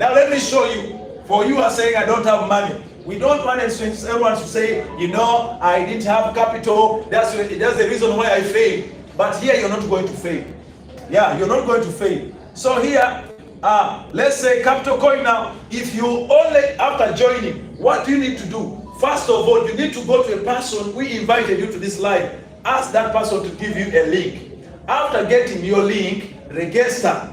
Now let me show you. For you are saying I don't have money. We don't want everyone to say, you know, I didn't have capital. That's the reason why I failed. But here you're not going to fail. Yeah, you're not going to fail. So here, let's say capital coin now. If you only after joining, what do you need to do? First of all, you need to go to a person who invited you to this live. Ask that person to give you a link. After getting your link, register,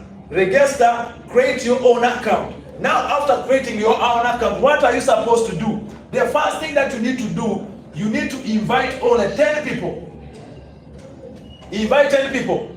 create your own account. Now, after creating your own account, what are you supposed to do? The first thing that you need to do, you need to invite only 10 people. Invite 10 people.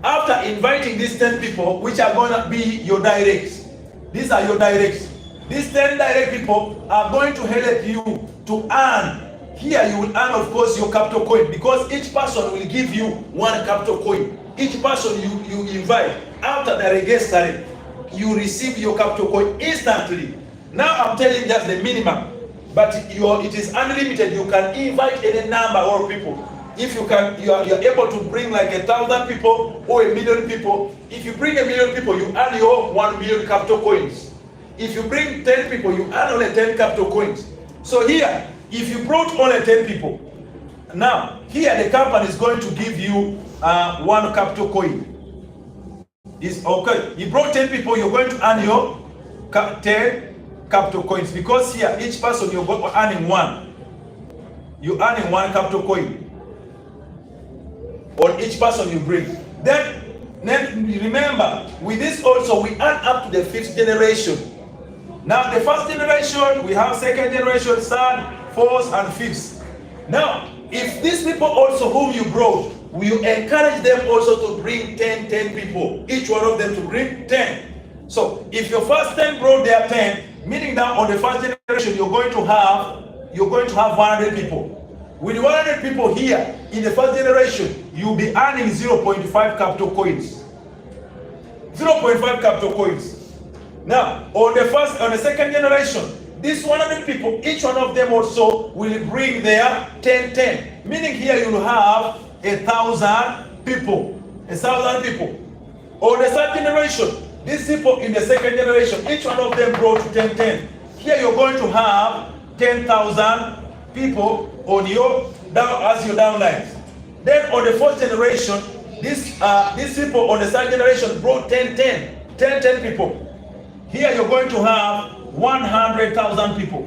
After inviting these 10 people, which are going to be your directs. These are your directs. These 10 direct people are going to help you to earn. Here you will earn, of course, your capital coin, because each person will give you one capital coin. Each person you invite, after the registering, you receive your capital coin instantly. Now I'm telling just the minimum, but it is unlimited. You can invite any number of people. If you can, you are able to bring like 1,000 people or 1,000,000 people. If you bring 1,000,000 people, you earn your 1,000,000 capital coins. If you bring 10 people, you earn only 10 capital coins. So here, if you brought only 10 people, now here the company is going to give you one capital coin. Is okay. You brought 10 people, you're going to earn your 10 capital coins, because here each person you're earning one. You're earning one capital coin on each person you bring. Then remember, with this also we earn up to the 5th generation. Now the 1st generation, we have 2nd generation, 3rd, 4th, and 5th. Now, if these people also whom you brought, we encourage them also to bring 10 people. Each one of them to bring 10. So if your first 10 brought their 10, meaning that on the 1st generation you're going to have 100 people. With 100 people here in the 1st generation, you'll be earning 0.5 capital coins. 0.5 capital coins. Now, on the 2nd generation, these 100 people, each one of them also will bring their 10. Meaning here you'll have 1,000 people. 1,000 people. On the 3rd generation, these people in the 2nd generation, each one of them brought 10. Here you're going to have 10,000 people on your downlines. Then on the 4th generation, these people on the 3rd generation brought 10 people. Here you're going to have 100,000 people.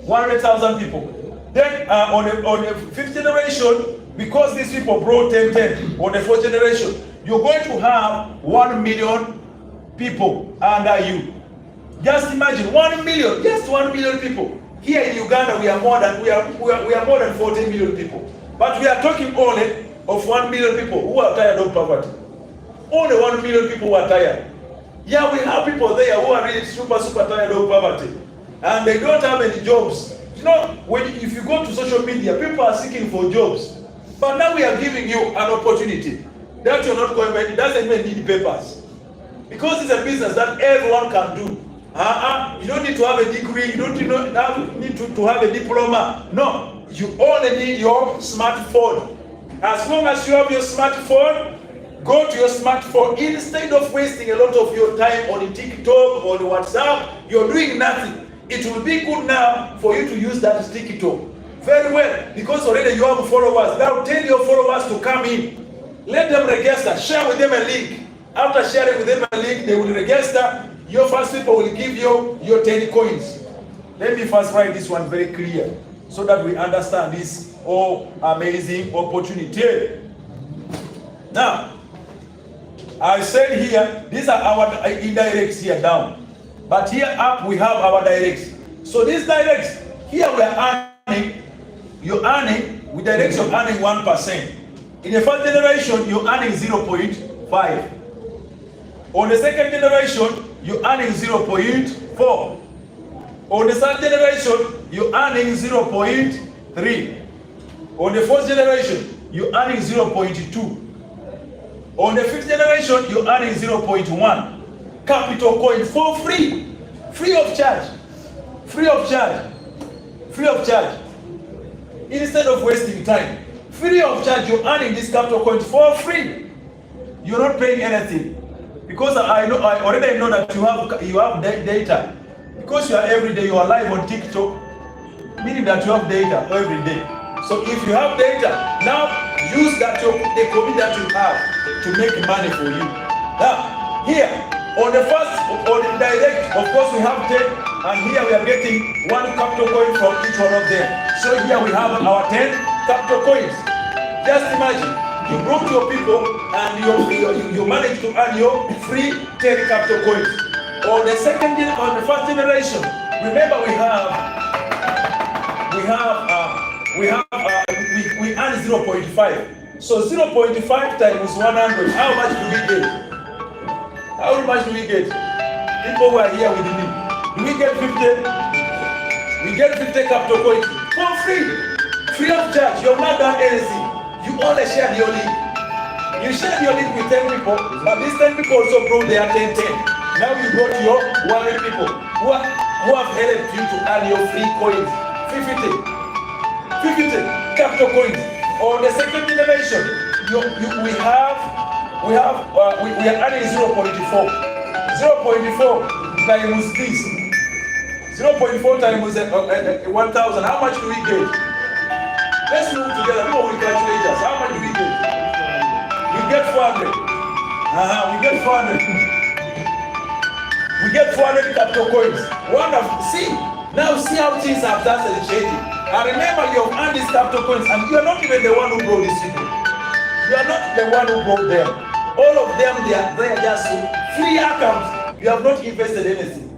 100,000 people. Then on the 5th generation, because these people brought 10 on the 4th generation, you're going to have 1 million people under you. Just imagine 1 million, just 1 million people. Here in Uganda, we are more than 40 million people. But we are talking only of 1 million people who are tired of poverty. Only 1 million people who are tired. Yeah, we have people there who are really super tired of poverty, and they don't have any jobs. You know, if you go to social media, people are seeking for jobs. But now we are giving you an opportunity that you're not going, it doesn't even need papers. Because it's a business that everyone can do. You don't need to have a degree, you don't need to have a diploma. No, you only need your smartphone. As long as you have your smartphone, go to your smartphone. Instead of wasting a lot of your time on TikTok or WhatsApp, you're doing nothing. It will be good now for you to use that TikTok very well, because already you have followers. Now tell your followers to come in. Let them register. Share with them a link. After sharing with them a link, they will register. Your first people will give you your 10 coins. Let me first write this one very clear so that we understand this amazing opportunity. Now, I said here, these are our indirects here down. But here up we have our directs. So these directs, here we are earning, you're earning, with directs you're earning 1%. In the 1st generation, you're earning 0.5. On the 2nd generation, you're earning 0.4. On the 3rd generation, you're earning 0.3. On the 4th generation, you're earning 0.2. On the 5th generation, you're earning 0.1 capital coin for free. Free of charge. Free of charge. Free of charge. Instead of wasting time. Free of charge, you're earning this capital coin for free. You're not paying anything. Because I already know that you have data. Because you are every day, you are live on TikTok, meaning that you have data every day. So if you have data, now use the community that you have to make money for you. Now, here, on the first, on the direct, of course we have 10, and here we are getting 1 capital coin from each one of them. So here we have our 10 capital coins. Just imagine, you brought your people and you managed to earn your free 10 capital coins. On the first generation, remember we earn 0.5. So 0.5 times 100, how much do we get? How much do we get? People who are here with me, do we get 50? We get 50 capital coins for free of charge. You have not done anything. You only share your link. You share your link with 10 people, but these 10 people also brought their 10. Now you go to your 100 people who have helped you to earn your free coins. 50 capital coins. On the second generation, we are adding 0.4. 0.4 times this. 0.4 times 1,000. How much do we get? Let's move together. People will calculate us. How much do we get? We get 400. We get 400. We get 400 capital coins. Wonderful. Now see how things have started changing. And remember, you have earned these capital coins, and you are not even the one who brought these people. You are not the one who brought them. All of them, they are just free accounts. You have not invested anything.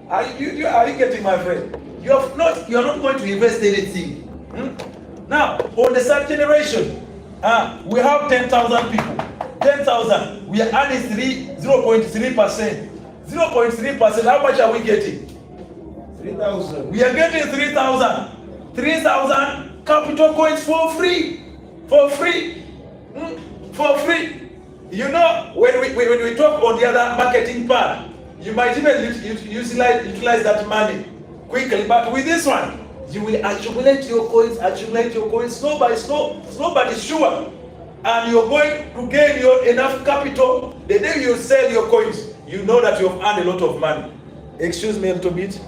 Are you getting my friend? You are not going to invest anything. Now, on the third generation, we have 10,000 people. 10,000. We are earning 0.3%. 0.3%. How much are we getting? 3,000. We are getting 3,000. 3,000 capital coins for free. For free. You know, when we talk on the other marketing part, you might even utilize that money quickly. But with this one, you will accumulate your coins slow by slow but sure. And you're going to gain your enough capital. The day you sell your coins, you know that you've earned a lot of money. Excuse me a little bit.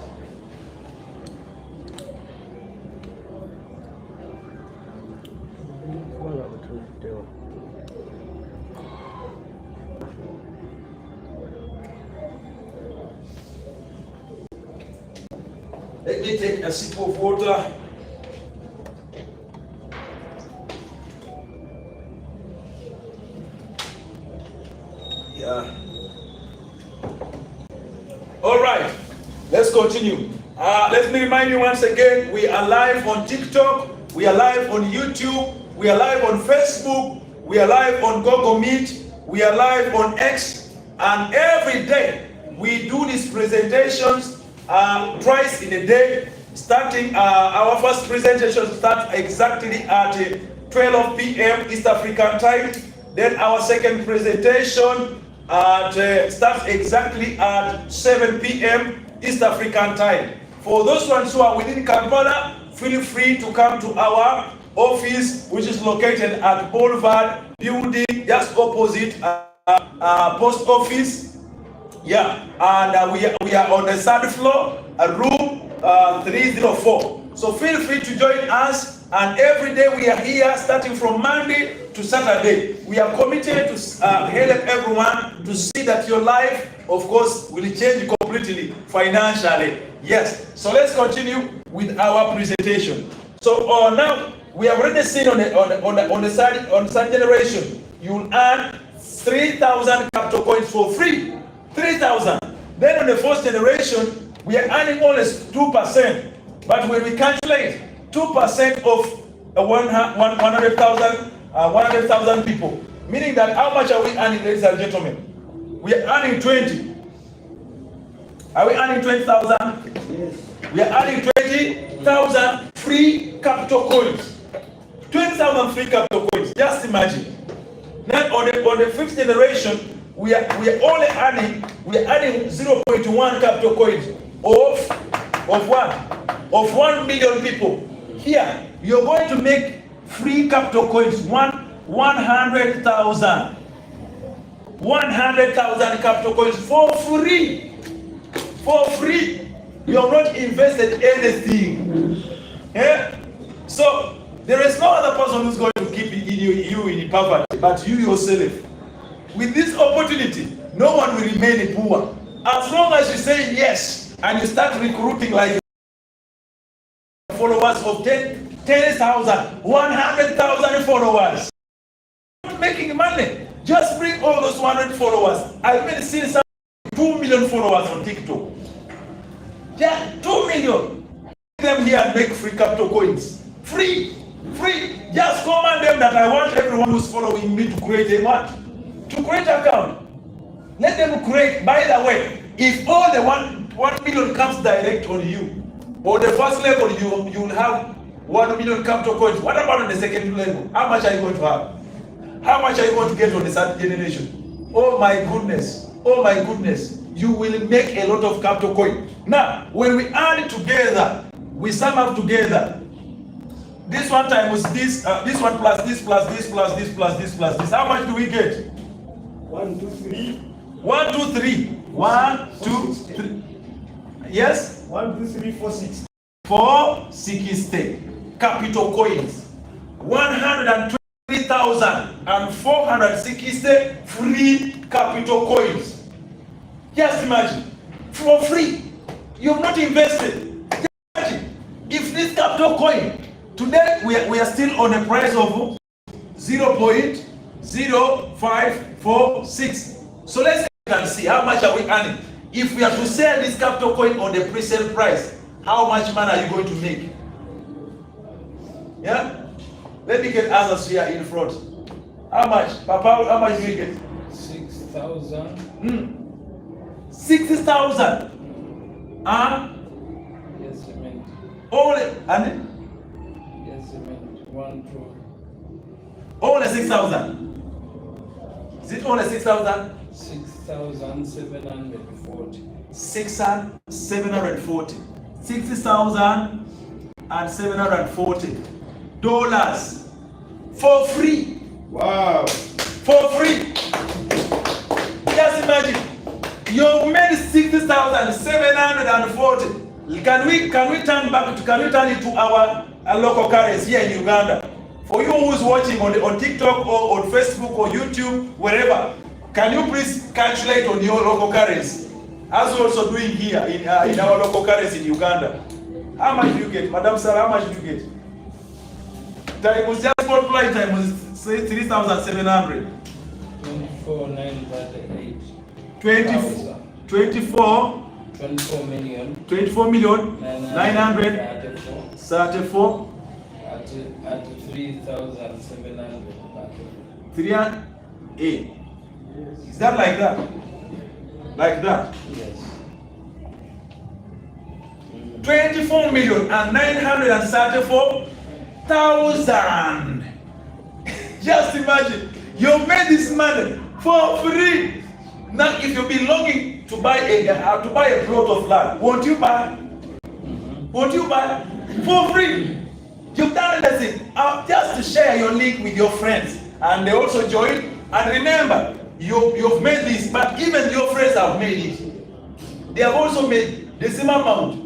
Let me take a sip of water. Yeah. All right. Let's continue. Let me remind you once again, we are live on TikTok, we are live on YouTube, we are live on Facebook, we are live on Google Meet, we are live on X, and every day we do these presentations twice in a day. Starting our first presentation starts exactly at 12 p.m. East African time. Then our second presentation starts exactly at 7 p.m. East African time. For those ones who are within Kampala, feel free to come to our office, which is located at Boulevard Building, just opposite post office. Yeah, and we are on the third floor, room 304. So feel free to join us. And every day we are here, starting from Monday to Saturday. We are committed to help everyone to see that your life, of course, will change completely financially. Yes. So let's continue with our presentation. So now we have already seen on the third generation, you will earn 3,000 capital coins for free. 3,000. Then on the fourth generation, we are earning only 2%. But when we calculate 2% of 100,000 people, meaning that how much are we earning, ladies and gentlemen? We are earning 20. Are we earning 20,000? Yes. We are earning 20,000 free capital coins. 20,000 free capital coins. Just imagine. Then on the fifth generation, we are only earning 0.1 capital coins of what? Of 1 million people. Here, you're going to make free capital coins 100,000. 100,000 capital coins for free. For free. You have not invested anything. Yeah? So there is no other person who's going to keep you in poverty but you yourself. With this opportunity, no one will remain poor. As long as you say yes and you start recruiting like followers of 10,000, 100,000 followers. Not making money. Just bring all those 100 followers. I've been seeing some 2 million followers on TikTok. Yeah, 2 million. Them here and make free capital coins. Free. Just command them that I want everyone who's following me to create a what? To create an account. Let them create. By the way, if all the 1 million comes direct on you, or the first level you will have 1 million capital coins. What about on the second level? How much are you going to have? How much are you going to get on the third generation? Oh my goodness. Oh my goodness. You will make a lot of capital coin. Now, when we add together, we sum up together. This one times this one plus this plus this plus this plus this plus this. How much do we get? 1, 2, 3. 1, 2, 3. 1, 2, 3. Yes? 1, 2, 3, 4, 6. 460 capital coins. 120,460 free capital coins. Just imagine. For free. You have not invested. Just imagine. If this capital coin, today we are still on a price of 0.0546. So let's see how much are we earning. If we are to sell this capital coin on the pre-sale price, how much money are you going to make? Yeah? Let me get others here in front. How much? Papa, how much do we get? 6,000. 60,000. Yes, cement. Only, and Yes, cement. 1, 2. only 6,000. Is it only 6,000? 6,740. 6,740. $60,740 for free. Wow. For free. Just imagine. You made 60,740. Can we turn it to our local currency here in Uganda? For you who's watching on TikTok or on Facebook or YouTube, wherever, can you please calculate on your local currency? As we're also doing here in our local currency in Uganda. How much do you get? Madam Sarah, how much do you get? Times just multiply times 3,700. 24,938. 24 million 934 at 3,700. 308. Is that like that? Like that? Yes. 24,934,000. Just imagine, you made this money for free. Now, if you've been longing to buy a plot of land, won't you buy? Won't you buy for free? You've done anything. Just to share your link with your friends, and they also join. And remember, you've made this, but even your friends have made it. They have also made the same amount.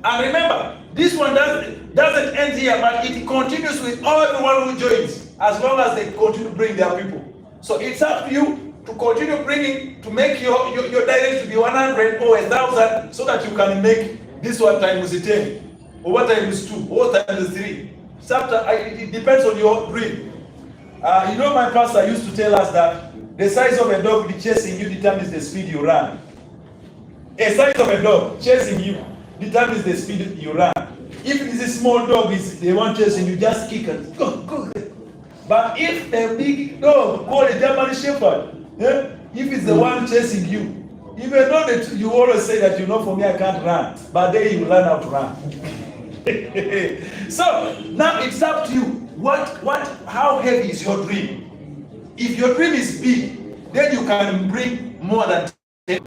And remember, this one doesn't end here, but it continues with everyone who joins, as long as they continue to bring their people. So it's up to you to continue bringing, to make your direct to be 100 or 1,000, so that you can make this one times 10, or what times 2, or times 3. It depends on your dream. You know, my pastor used to tell us that the size of a dog chasing you determines the speed you run. A size of a dog chasing you determines the speed you run. If it is a small dog, is the one chasing you, just kick and go. But if a big dog called a German Shepherd, if it's the one chasing you, even though that you always say that, you know, for me I can't run, but then you learn how to run. So now it's up to you. How heavy is your dream? If your dream is big, then you can bring more than 10.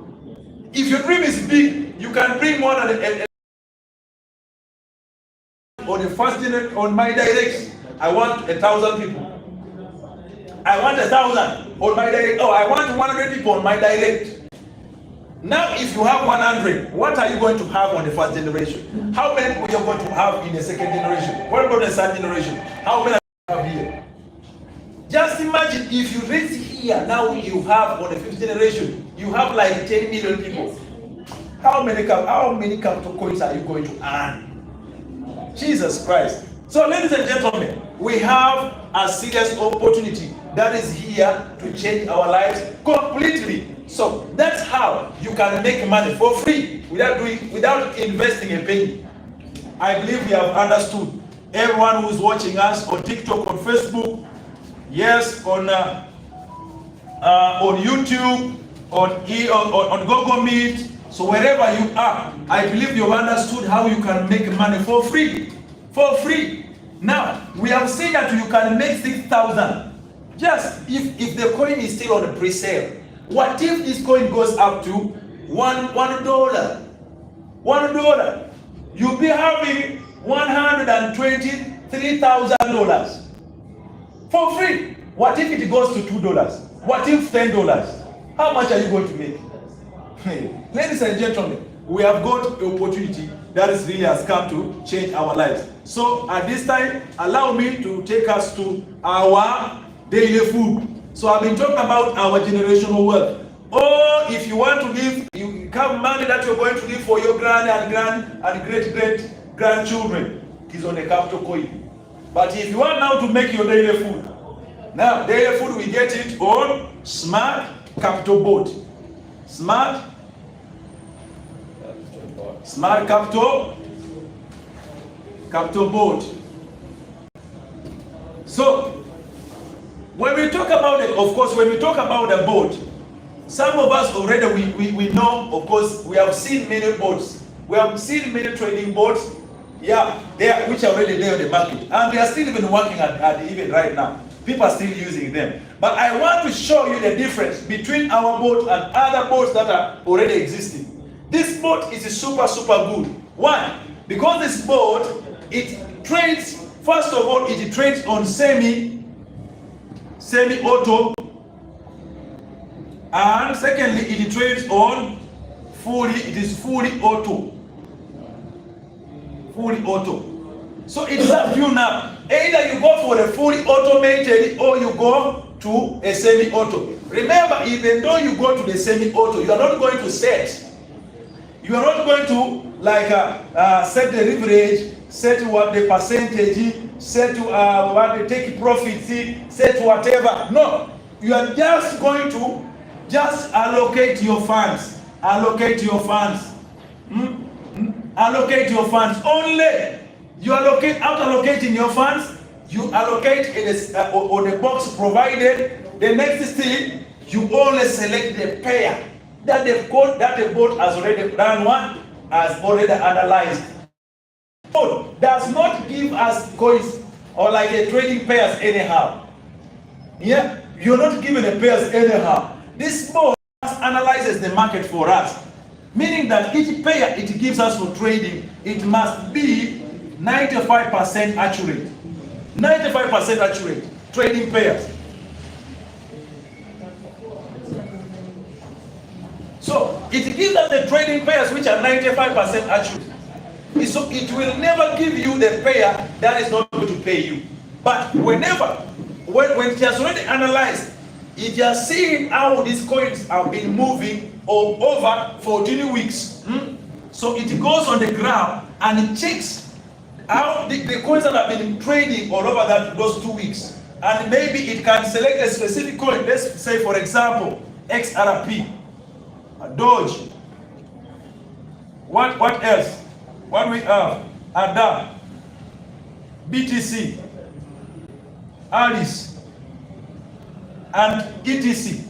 If your dream is big, you can bring more than on the first dinner, on my direction, I want 1,000 people. I want 1,000 on my direct. Oh, I want 100 people on my direct. Now, if you have 100, what are you going to have on the first generation? How many are you going to have in the second generation? What about the third generation? How many are you have here? Just imagine if you reach here, now you have on the fifth generation, you have like 10 million people. How many capital coins are you going to earn? Jesus Christ. So, ladies and gentlemen, we have a serious opportunity that is here to change our lives completely. So that's how you can make money for free without investing a penny. I believe we have understood. Everyone who's watching us on TikTok, on Facebook, yes, on YouTube, on Google Meet. So wherever you are, I believe you have understood how you can make money for free. For free. Now we have seen that you can make 6,000. Just if the coin is still on the pre-sale. What if this coin goes up to $1? $1. You'll be having $123,000 for free. What if it goes to $2? What if $10? How much are you going to make? Ladies and gentlemen, we have got the opportunity that is really has come to change our lives. So at this time, allow me to take us to our daily food. So I've been talking about our generational wealth. Or if you want to leave, you have money that you're going to leave for your grand and great grandchildren. It is on a capital coin. But if you want now to make your daily food, now daily food we get it on smart capital board. Smart capital board. So when we talk about it, of course, when we talk about the board, some of us already we know, of course, we have seen many boards. We have seen many trading boards, yeah, which are already there in the market. And they are still even working at even right now. People are still using them. But I want to show you the difference between our board and other boards that are already existing. This board is super good. Why? Because this board, it trades, first of all, it trades on semi-auto, and secondly, it trades on fully auto. So it's up to you now. Either you go for the fully automated or you go to a semi-auto. Remember, even though you go to the semi-auto, you are not going to set. You are not going to set the leverage, set what the percentage, set what the take profit, set whatever. No, you are just going to allocate your funds. Allocate your funds. Allocate your funds. Only you allocate. After allocating your funds, you allocate on the box provided. The next thing, you only select the pair that the board has already done. One has already analyzed. Board does not give us coins or like a trading pairs anyhow. Yeah, you're not given the pairs anyhow. This board analyzes the market for us, meaning that each pair it gives us for trading, it must be 95% accurate. 95% accurate trading pairs. So it gives us the trading pairs which are 95% accurate. So it will never give you the pair that is not going to pay you. But when it has already analyzed, it has seen how these coins have been moving over 14 weeks. So it goes on the graph and it checks how the coins that have been trading all over those 2 weeks. And maybe it can select a specific coin. Let's say, for example, XRP, Doge. What else? What we have? ADA, BTC, Alice, and ETC,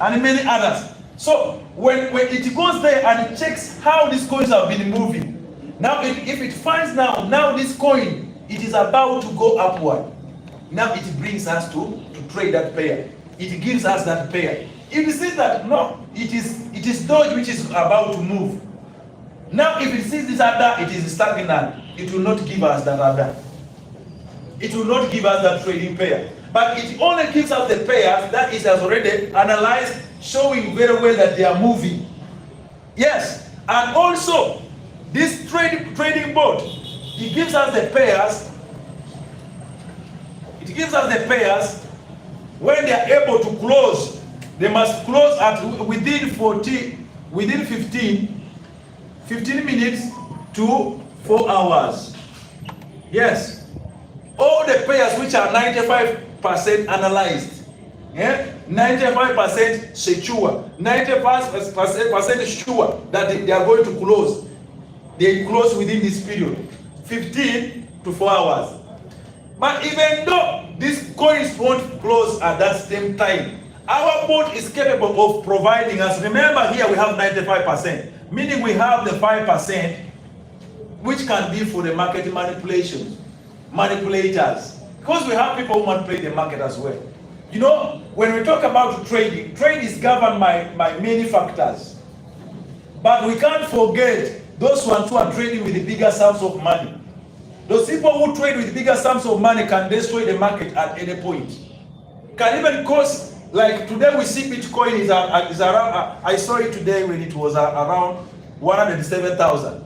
and many others. So when it goes there and it checks how these coins have been moving, now if it finds now this coin, it is about to go upward. Now it brings us to trade that pair. It gives us that pair. If it sees that no, it is Doge which is about to move. Now if it sees this other, it is stagnant. It will not give us that other. It will not give us that trading pair. but it only gives us the pairs that it has already analyzed, showing very well that they are moving. Yes, and also this trading board, it gives us the pairs. It gives us the pairs when they are able to close. They must close at within 15 minutes to 4 hours. Yes, all the pairs which are 95% analyzed, 95% secure, 95% sure that they are going to close. They close within this period, 15 to 4 hours. But even though these coins won't close at that same time, our board is capable of providing us. Remember, here we have 95%, meaning we have the 5%, which can be for the market manipulations, manipulators. Because we have people who manipulate the market as well. You know, when we talk about trading, trade is governed by many factors. But we can't forget those ones who are trading with the bigger sums of money. Those people who trade with bigger sums of money can destroy the market at any point. Can even cause, like today we see Bitcoin is around, I saw it today when it was around $107,000.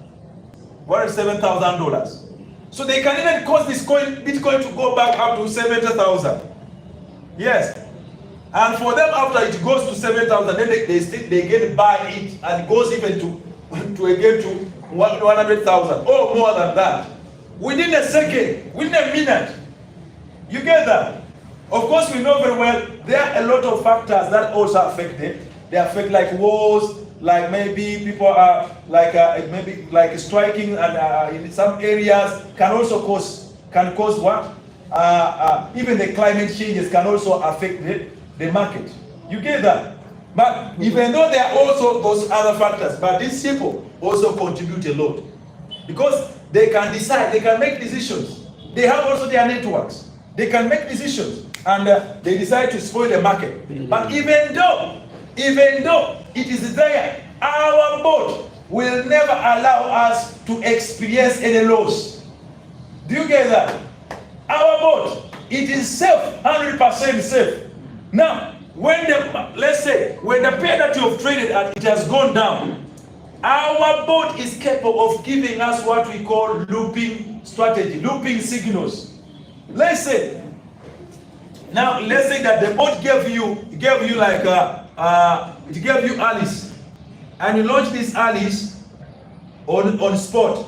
So they can even cause this Bitcoin to go back up to 70,000. Yes. And for them, after it goes to 7,000, then they again buy it and it goes even to 100,000 or more than that. Within a second, within a minute. You get that? Of course, we know very well there are a lot of factors that also affect it. They affect like wars, like maybe people are like maybe like striking, and in some areas can also cause what? Even the climate changes can also affect the market. You get that? But even though there are also those other factors, but these people also contribute a lot because they can decide, they can make decisions. They have also their networks. They can make decisions and they decide to spoil the market. But even though it is there, our board will never allow us to experience any loss. Do you get that? Our board, it is safe, 100% safe. Now, when let's say when the pair that you have traded at, it has gone down, our board is capable of giving us what we call looping strategy, looping signals. Let's say that the board gave you like it gave you Alice, and you launch this Alice on spot.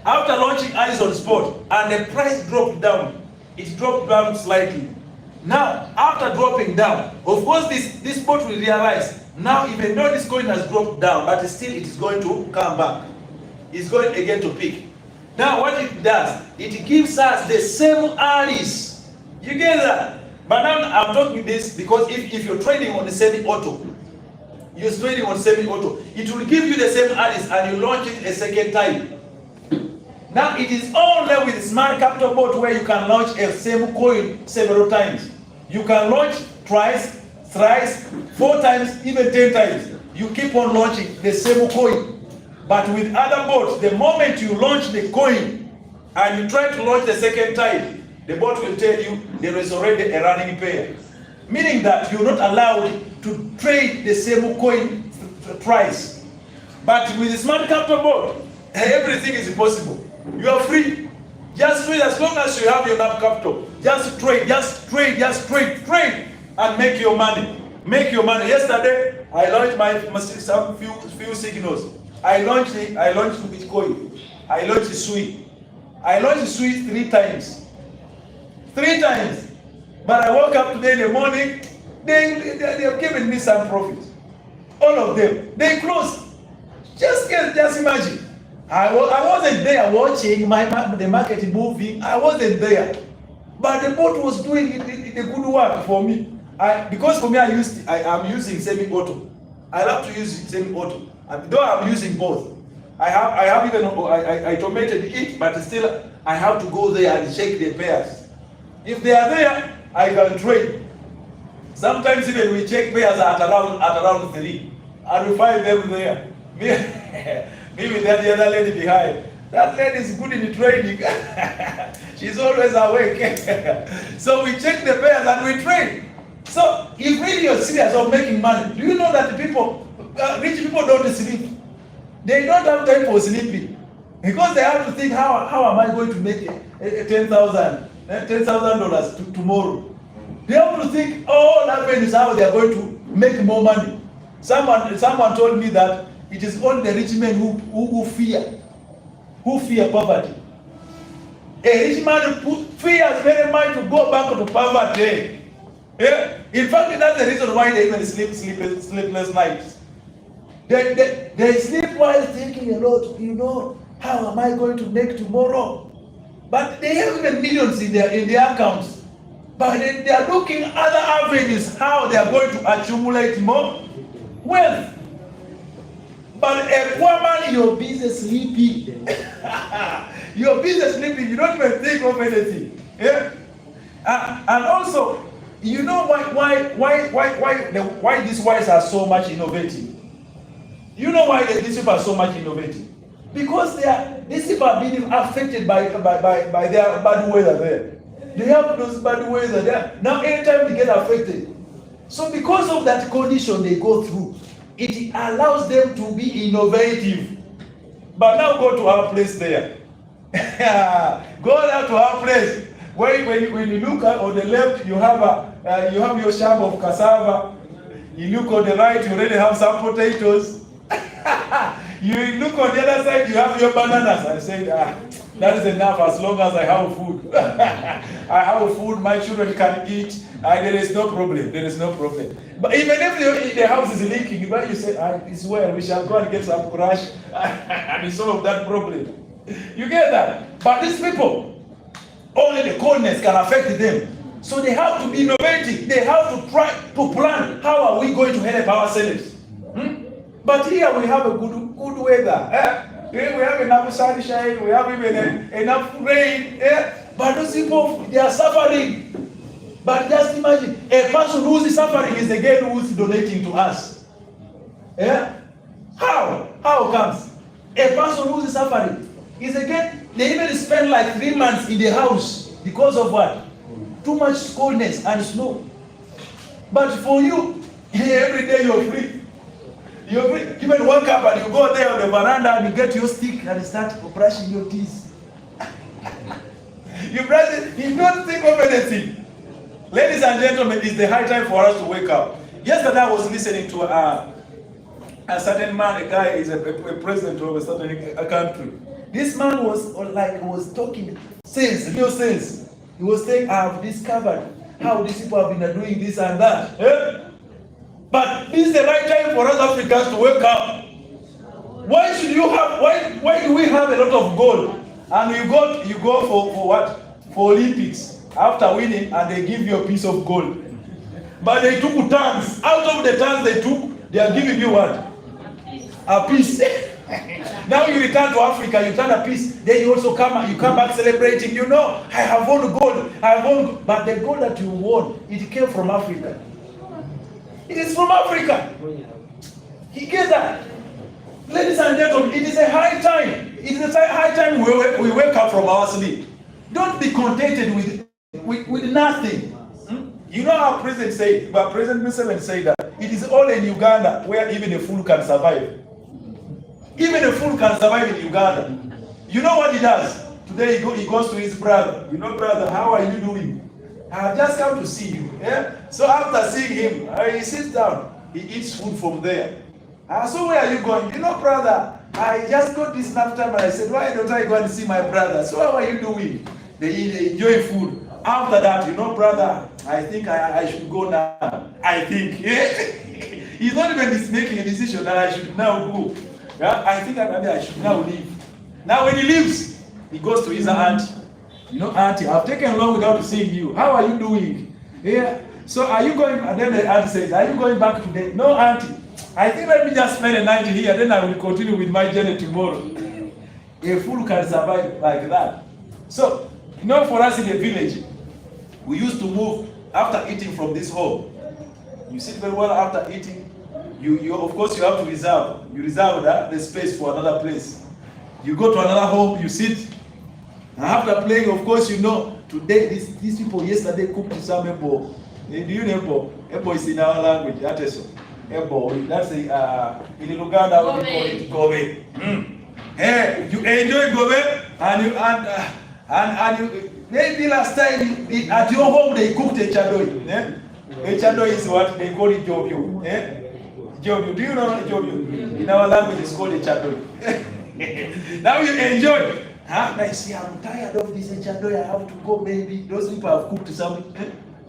After launching Alice on spot, and the price dropped down, it dropped down slightly. Now, after dropping down, of course, this bot will realize, now even though this coin has dropped down, but still it is going to come back. It's going again to peak. Now, what it does, it gives us the same Alice. You get that? But now I'm talking this because if you're trading on the semi-auto, you're trading on semi-auto, it will give you the same Alice and you launch it a second time. Now, it is only with smart capital bot where you can launch a same coin several times. You can launch twice, thrice, 4 times, even 10 times. You keep on launching the same coin. But with other bots, the moment you launch the coin and you try to launch the second time, the bot will tell you there is already a running pair. Meaning that you're not allowed to trade the same coin twice. But with the smart capital bot, everything is possible. You are free. Just trade as long as you have your enough capital. Just trade, and make your money. Make your money. Yesterday, I launched some few signals. I launched Bitcoin. I launched SUI. I launched SUI 3 times. 3 times. But I woke up today in the morning, they have given me some profit. All of them. They closed. Just imagine. I wasn't there watching the market moving. I wasn't there. But the bot was doing the good work for me. Because for me, I'm using semi-auto. I love to use semi-auto. Though I'm using both. I automated it, but still I have to go there and check the pairs. If they are there, I can trade. Sometimes even we check pairs at around 3, and we find them there. Maybe there's the other lady behind. That lady is good in training. She's always awake. So we check the pairs and we trade. So if really you're serious of making money, do you know that people, rich people don't sleep? They don't have time for sleeping. Because they have to think, how am I going to make $10,000 tomorrow? They have to think all avenues how they are going to make more money. Someone told me that it is only the rich men who fear poverty. A rich man fears very much to go back to poverty. Yeah? In fact, that's the reason why they even sleepless nights. They sleep while thinking a lot, how am I going to make tomorrow? But they have even millions in their accounts. But they are looking at other avenues, how they are going to accumulate more wealth. But a poor man, you're busy sleeping. You're busy sleeping, you don't even think of anything. Yeah? And also, you know why these wives are so much innovative? You know why these people are so much innovative? Because these people are being affected by their bad weather there. They have those bad weather there. Now anytime they get affected. So because of that condition they go through, it allows them to be innovative. But now go to our place there. Go down to our place. When you look on the left, you have your sharp of cassava. You look on the right, you already have some potatoes. You look on the other side, you have your bananas. I said, that is enough as long as I have food. I have food, my children can eat. There is no problem. There is no problem. But even if the house is leaking, but you say, it's well, we shall go and get some crash and solve that problem. You get that? But these people, only the coldness can affect them. So they have to be innovative. They have to try to plan how are we going to help ourselves. But here we have a good weather. We have enough sunshine. We have even enough rain. But those people, they are suffering. But just imagine, a person who is suffering is again who is donating to us. How comes? A person who is suffering is again, they even spend like 3 months in the house because of what? Too much coldness and snow. But for you, every day you're free. You even wake up and you go there on the veranda and you get your stick and start brushing your teeth. You brush it, you don't think of anything. Ladies and gentlemen, it's the high time for us to wake up. Yesterday I was listening to a certain man, a guy is a president of a certain country. This man was talking sense, real sense. He was saying, I have discovered how these people have been doing this and that. But this is the right time for us Africans to wake up. Why do we have a lot of gold? And you go for what? For Olympics. After winning, and they give you a piece of gold. But they took tons. Out of the tons they took, they are giving you what? A piece. Now you return to Africa, you turn a piece. Then you also come back celebrating. I have won gold. But the gold that you won, it came from Africa. It is from Africa. You get that? Ladies and gentlemen, it is a high time. It is a high time we wake up from our sleep. Don't be contented with nothing. You know how President Museveni said that it is all in Uganda where even a fool can survive. Even a fool can survive in Uganda. You know what he does? Today he goes to his brother. Brother, how are you doing? I have just come to see you. So after seeing him, he sits down. He eats food from there. So where are you going? Brother, I just got this enough time and I said, why don't I go and see my brother? So how are you doing? They enjoy food. After that, brother, I think I should go now. I think. He's not even making a decision that I should now go. I think I should now leave. Now when he leaves, he goes to his aunt. Auntie, I've taken long without seeing you. How are you doing? So are you going? And then the aunt says, are you going back today? No, auntie. I think let me just spend a night here, then I will continue with my journey tomorrow. A fool can survive like that. So, for us in the village, we used to move after eating from this home. You sit very well after eating. You of course you have to reserve. You reserve the space for another place. You go to another home, you sit. And after playing, of course, you know, today, these people yesterday cooked some ebo. Do you know ebo? Ebo is in our language, that is ebo. That's in Uganda, we call it gobe. Hey, you enjoy gobe, and you, maybe last time at your home they cooked a chadoi. A chadoi is what they call it jobio. Jobio, do you know what jobio? In our language, it's called a chadoi. Now you enjoy. I say, I'm tired of this chadoi. I have to go. Maybe those people have cooked some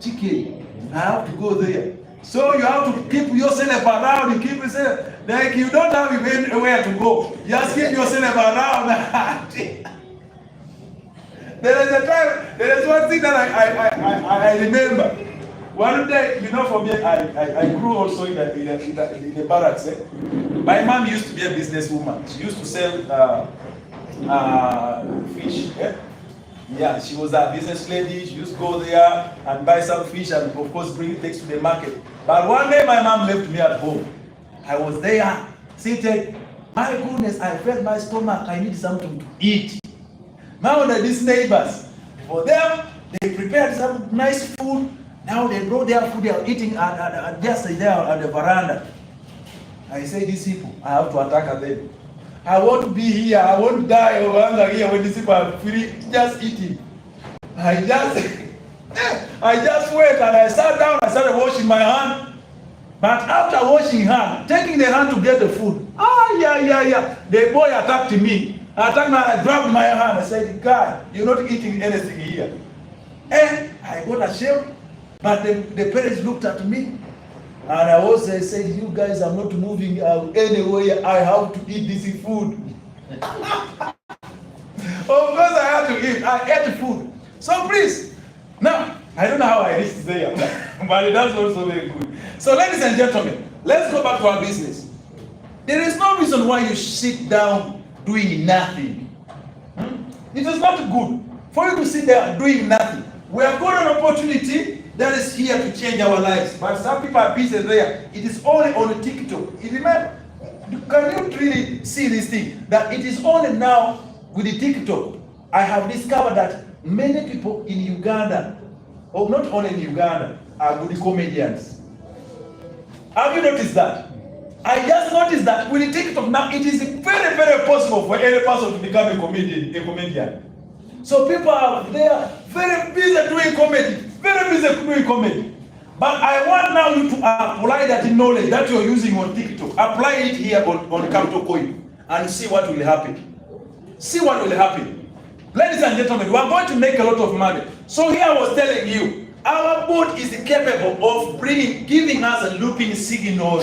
chicken. I have to go there. So you have to keep yourself around. You keep yourself like you don't have even where to go. You just keep yourself around. There is a time. There is one thing that I remember. One day, you know, for me, I grew also in the barracks. My mom used to be a businesswoman. She used to sell fish. Yeah, she was a business lady. She used to go there and buy some fish and, of course, bring it to the market. But one day, my mom left me at home. I was there, seated. My goodness, I felt my stomach. I need something to eat. Now, these neighbors, for them, they prepared some nice food. Now they brought their food. They are eating just there at the veranda. I say, these people, I have to attack them. I won't be here. I won't die of hunger here when these people are free, just eating. I just went and I sat down. I started washing my hand. But after washing hand, taking the hand to get the food, the boy attacked me. I grabbed my hand. I said, God, you're not eating anything here. And I got ashamed. But the parents looked at me. And I also said, you guys are not moving anywhere. I have to eat this food. Of course I had to eat. I ate the food. So please, now, I don't know how I reached there. But that's also very good. So ladies and gentlemen, let's go back to our business. There is no reason why you sit down doing nothing. It is not good for you to sit there doing nothing. We have got an opportunity that is here to change our lives. But some people are busy there. It is only on TikTok. Remember, can you really see this thing? That it is only now with the TikTok. I have discovered that many people in Uganda, or not only in Uganda, are good comedians. Have you noticed that? I just noticed that with the TikTok now, it is very, very possible for any person to become a comedian. So people are there very busy doing comedy. Very busy doing comedy. But I want now you to apply that knowledge that you're using on TikTok. Apply it here on Capital Coin and see what will happen. See what will happen. Ladies and gentlemen, we are going to make a lot of money. So here I was telling you, our board is capable of giving us a looping signal.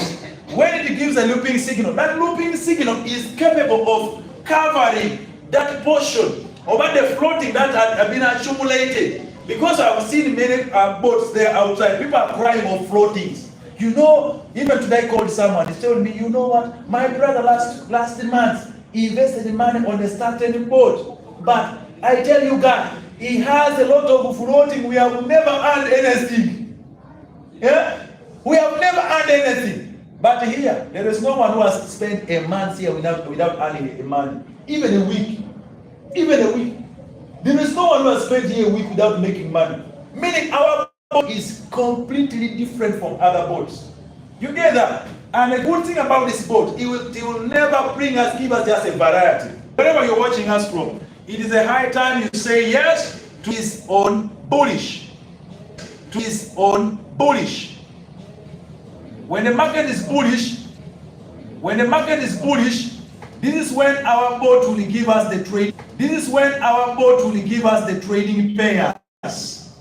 When it gives a looping signal, that looping signal is capable of covering that portion of the floating that had been accumulated. Because I've seen many boats there outside, people are crying of floatings. You know, even today I called someone, he told me, you know what, my brother last month, he invested money on a certain boat. But I tell you guys, he has a lot of floating, we have never earned anything. Yeah? We have never earned anything. But here, there is no one who has spent a month here without earning money. Even a week. Even a week. There is no one who has spent here a week without making money. Meaning our boat is completely different from other boats. You get that? And the good thing about this boat, it will never give us just a variety. Wherever you're watching us from, it is a high time you say yes to his own bullish. To his own bullish. When the market is bullish, this is when our boat will give us the trade. This is when our boat will give us the trading payers.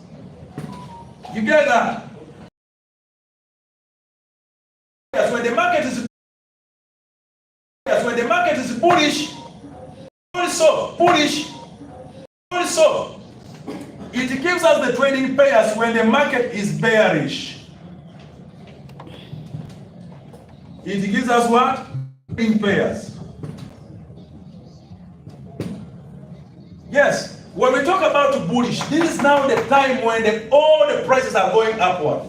You get that? Yes, when the market is bullish, also it gives us the trading payers when the market is bearish. It gives us what? Trading payers. Yes, when we talk about bullish, this is now the time when all the prices are going upward.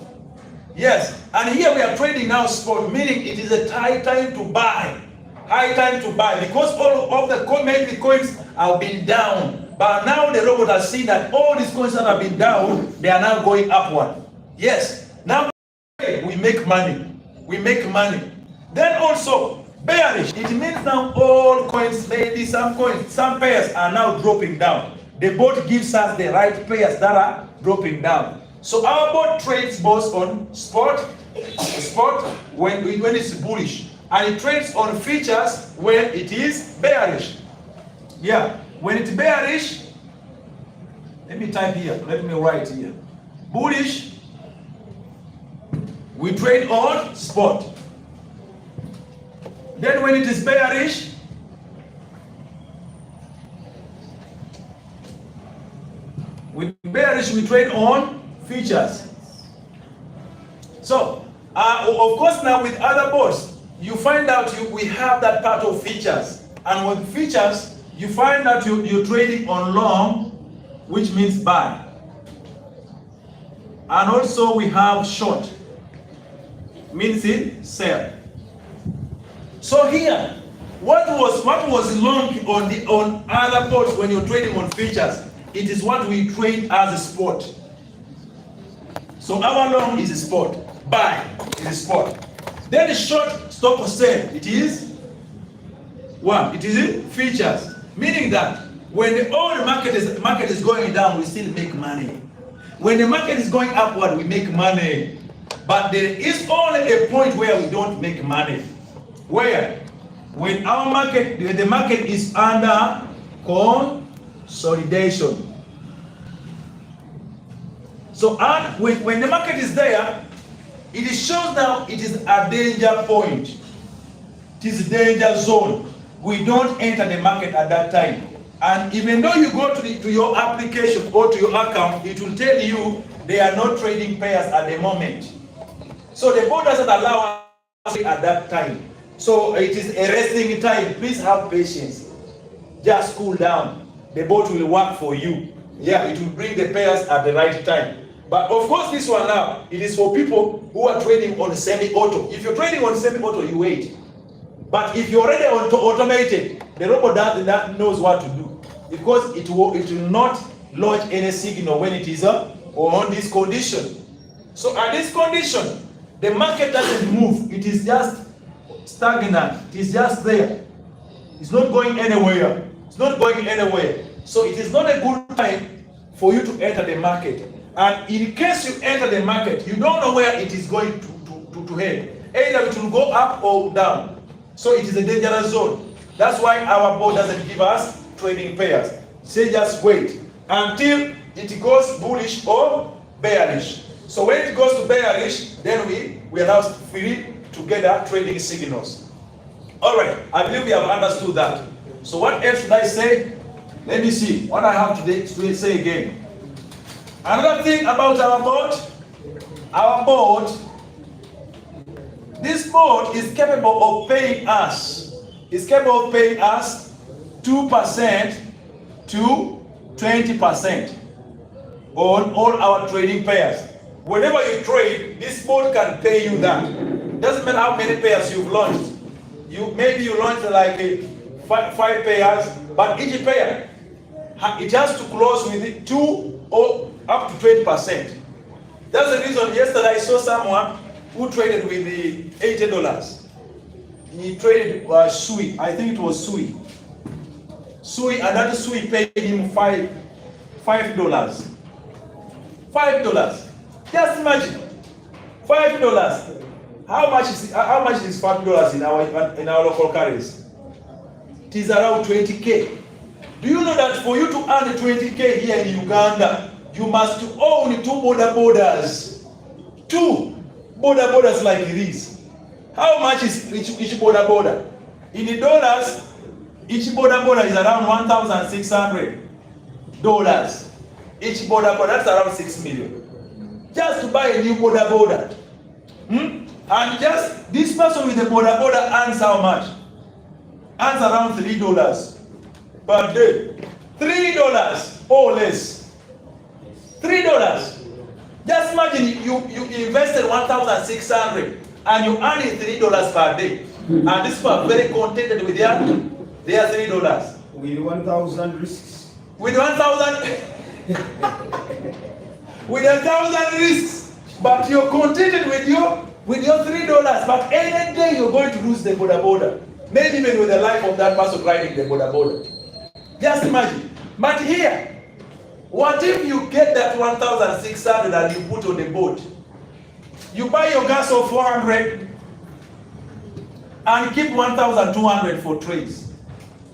Yes, and here we are trading now spot, meaning it is a tight time to buy. High time to buy because all of the coins have been down. But now the robot has seen that all these coins that have been down, they are now going upward. Yes. Now we make money. We make money. Then also bearish. It means now all coins, maybe some coins, some pairs are now dropping down. The bot gives us the right pairs that are dropping down. So our bot trades both on spot when it's bullish, and it trades on features when it is bearish. Yeah, when it's bearish, let me type here, let me write here. Bullish, we trade on spot. Then when it is bearish, we trade on features. So, of course, now with other bots, you find out we have that part of features. And with features, you find out you're trading on long, which means buy. And also we have short, means it sell. So here, what was long on other bots when you're trading on features? It is what we trade as a spot. So our long is a spot, buy is a spot. Then the short stop or sell, it is what? It is features. Meaning that when the market is going down, we still make money. When the market is going upward, we make money. But there is only a point where we don't make money. Where? When the market is under consolidation. So when the market is there, it shows now it is a danger point. It is a danger zone. We don't enter the market at that time. And even though you go to your application or to your account, it will tell you they are not trading pairs at the moment. So the bot doesn't allow us at that time. So it is a resting time. Please have patience. Just cool down. The bot will work for you. Yeah, it will bring the pairs at the right time. But of course, this one now, it is for people who are trading on semi-auto. If you're trading on semi-auto, you wait. But if you're already on automated, the robot that knows what to do, because it will not launch any signal when it is on this condition. So at this condition, the market doesn't move. It is just stagnant. It is just there. It's not going anywhere. It's not going anywhere. So it is not a good time for you to enter the market. And in case you enter the market, you don't know where it is going to head. Either it will go up or down. So it is a dangerous zone. That's why our board doesn't give us trading pairs. Say just wait until it goes bullish or bearish. So when it goes to bearish, then we are now free to gather trading signals. All right, I believe we have understood that. So what else should I say? Let me see what I have today to say again. Another thing about our board, this board is capable of paying us. It's capable of paying us 2% to 20% on all our trading pairs. Whenever you trade, this board can pay you that. Doesn't matter how many pairs you've launched. Maybe you launched like 5 pairs, but each pair it has to close with 2 or up to 20%. That's the reason yesterday I saw someone who traded with the $80. He traded Sui. I think it was Sui. Sui, and that Sui paid him $5. $5. Just imagine, $5. How much is $5 in our local currency? It is around 20K. Do you know that for you to earn 20K here in Uganda, you must own 2 border borders? 2 border borders like this. How much is each border border? In the dollars, each border border is around $1,600. Each border border, that's around 6 million. Just to buy a new border border. And just this person with the border border earns how much? Earns around $3 per day. $3 or less. $3. Just imagine you invested 1,600 and you earn $3 per day. And these people are very contented with their $3. With 1,000 risks. With 1,000 with 1,000 risks, but you're contented with your $3. But any day you're going to lose the border. Maybe even with the life of that person riding the border. Just imagine. But here, what if you get that 1,600 and you put on the boat? You buy your gas of 400 and keep 1,200 for trades.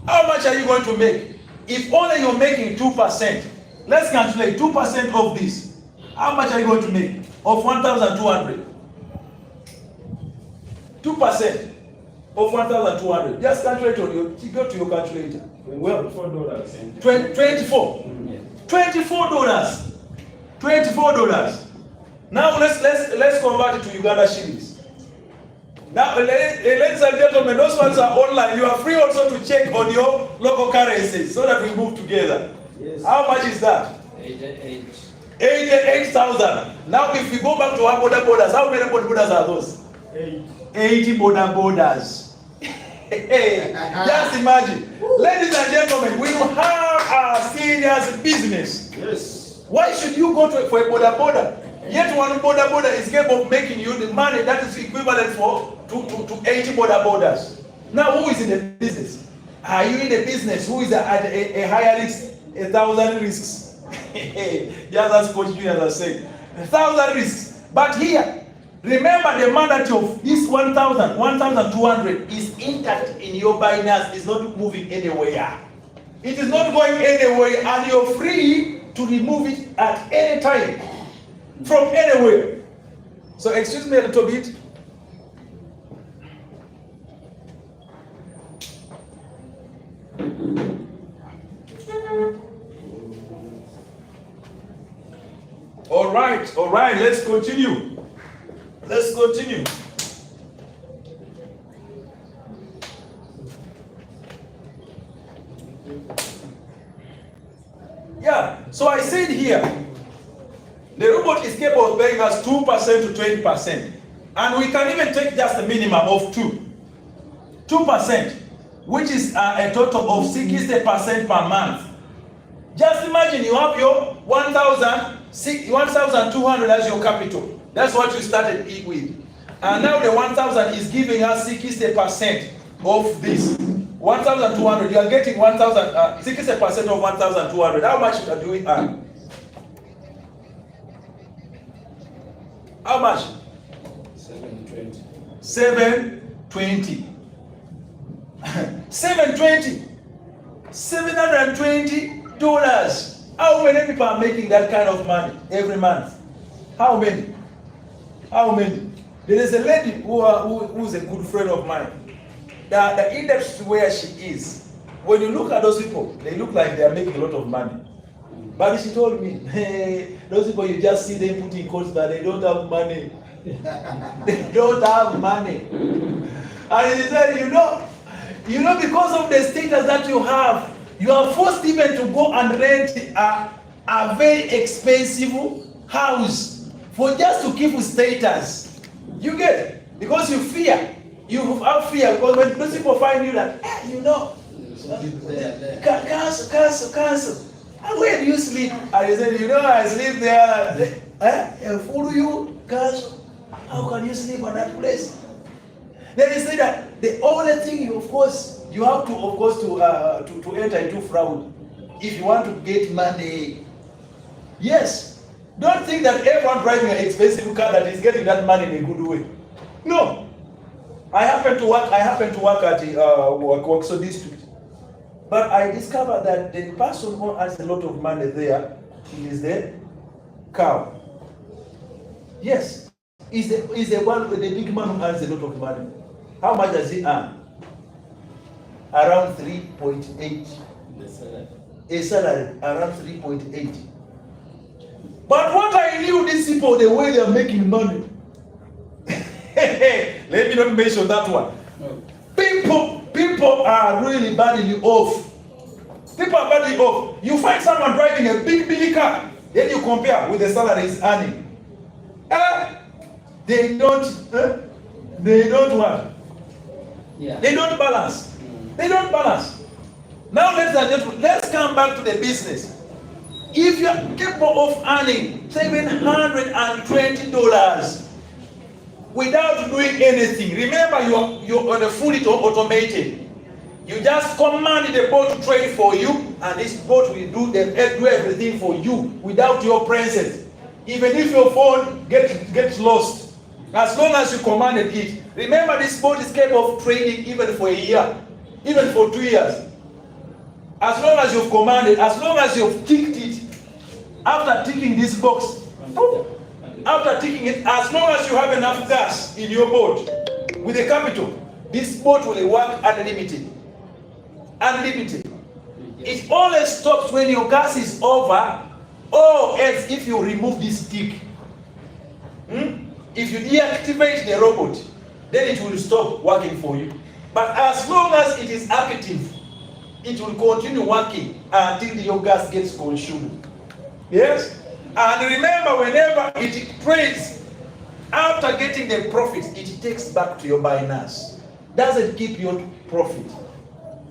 How much are you going to make? If only you're making 2%, let's calculate 2% of this. How much are you going to make of 1,200? 2% of 1,200. Just calculate on your, go to your calculator. Well, $4. $24. $24. $24. Now let's convert it to Uganda shillings. Now, ladies and gentlemen, those ones are online. You are free also to check on your local currencies so that we move together. Yes. How much is that? 88,000. Now, if we go back to our borders, how many borders are those? 80 borders. Just imagine. Ladies and gentlemen, we have a serious business. Yes. Why should you go for a border? Yet one border is capable of making you the money that is equivalent to 80 borders. Now, who is in the business? Are you in the business? Who is at a higher risk? 1,000 risks. Just as Coach Julius has said, 1,000 risks. But here, remember the mandate of this 1,200 is intact in your BINANCE. It's not moving anywhere. It is not going anywhere, and you're free to remove it at any time. From anywhere. So excuse me a little bit. All right, let's continue. Let's continue. Yeah, so I said here, the robot is capable of paying us 2% to 20%. And we can even take just a minimum of 2%, which is a total of 60% per month. Just imagine you have your 1,200 as your capital. That's what you started with. And now the 1,000 is giving us 60% of this. 1,200, you are getting 60% of 1,200. How much do we earn? How much? 720. 720. 720. $720. How many people are making that kind of money every month? How many? How many? There is a lady who's a good friend of mine. The industry where she is, when you look at those people, they look like they are making a lot of money. But she told me, hey, those people, you just see them putting quotes, but they don't have money. They don't have money. And he said, you know, because of the status that you are forced even to go and rent a very expensive house for just to keep status. You get it? Because you fear. You have fear because when those people find you that, cancel. And where do you sleep? And he said, I sleep there. Fool you, cancel. How can you sleep at that place? Then he said that the only thing you have to enter into fraud if you want to get money. Yes. Don't think that everyone driving an expensive car that is getting that money in a good way. No. I happen to work at Wakso district. But I discovered that the person who has a lot of money there is the cow. Yes. Is the big man who has a lot of money. How much does he earn? Around 3.8. A salary around 3.8. But what I knew these people, the way they are making money. Let me not mention that one. No. People are really badly off. People are badly off. You find someone driving a big car, then you compare with the salary he's earning. They don't what? Yeah. They don't balance. They don't balance. Now, ladies and gentlemen, let's come back to the business. If you are capable of earning $720 without doing anything, remember you're on a fully automated. You just command the boat to trade for you, and this boat will do everything for you without your presence. Even if your phone gets lost, as long as you commanded it. Remember, this boat is capable of trading even for a year, even for 2 years. As long as you've commanded, as long as you've ticked it, after ticking this box, after ticking it, as long as you have enough gas in your boat with a capital, this boat will work unlimited. Unlimited. It only stops when your gas is over, or else if you remove this tick. If you deactivate the robot, then it will stop working for you. But as long as it is active, it will continue working until your gas gets consumed. Yes? And remember, whenever it trades, after getting the profit, it takes back to your BINANCE. Doesn't keep your profit.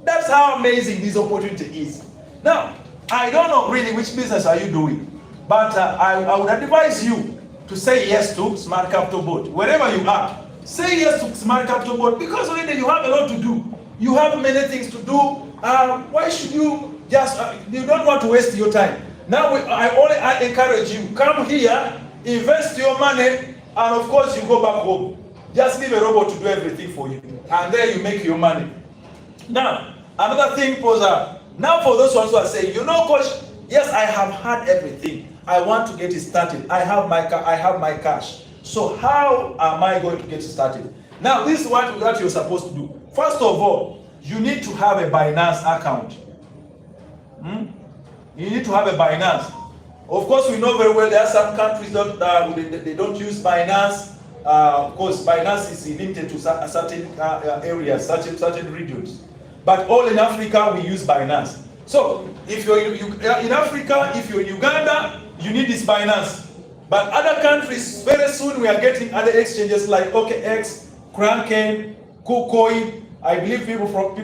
That's how amazing this opportunity is. Now, I don't know really which business are you doing, but I would advise you to say yes to Smart Capital Board. Wherever you are, say yes to Smart Capital Board, because already you have a lot to do. You have many things to do. Why should you just, you don't want to waste your time. Now, I encourage you, come here, invest your money, and of course you go back home. Just leave a robot to do everything for you, and there you make your money. Now, another thing was, now for those ones who are saying, you know, coach, yes, I have had everything. I want to get it started. I have my cash. So how am I going to get started? Now, this is what you're supposed to do. First of all, you need to have a BINANCE account. You need to have a BINANCE. Of course, we know very well there are some countries that they don't use BINANCE. Of course, BINANCE is limited to certain areas, certain regions. But all in Africa, we use BINANCE. So, if you're in Africa, if you're in Uganda, you need this BINANCE. But other countries, very soon we are getting other exchanges like OKX, Kraken, KuCoin. I believe people from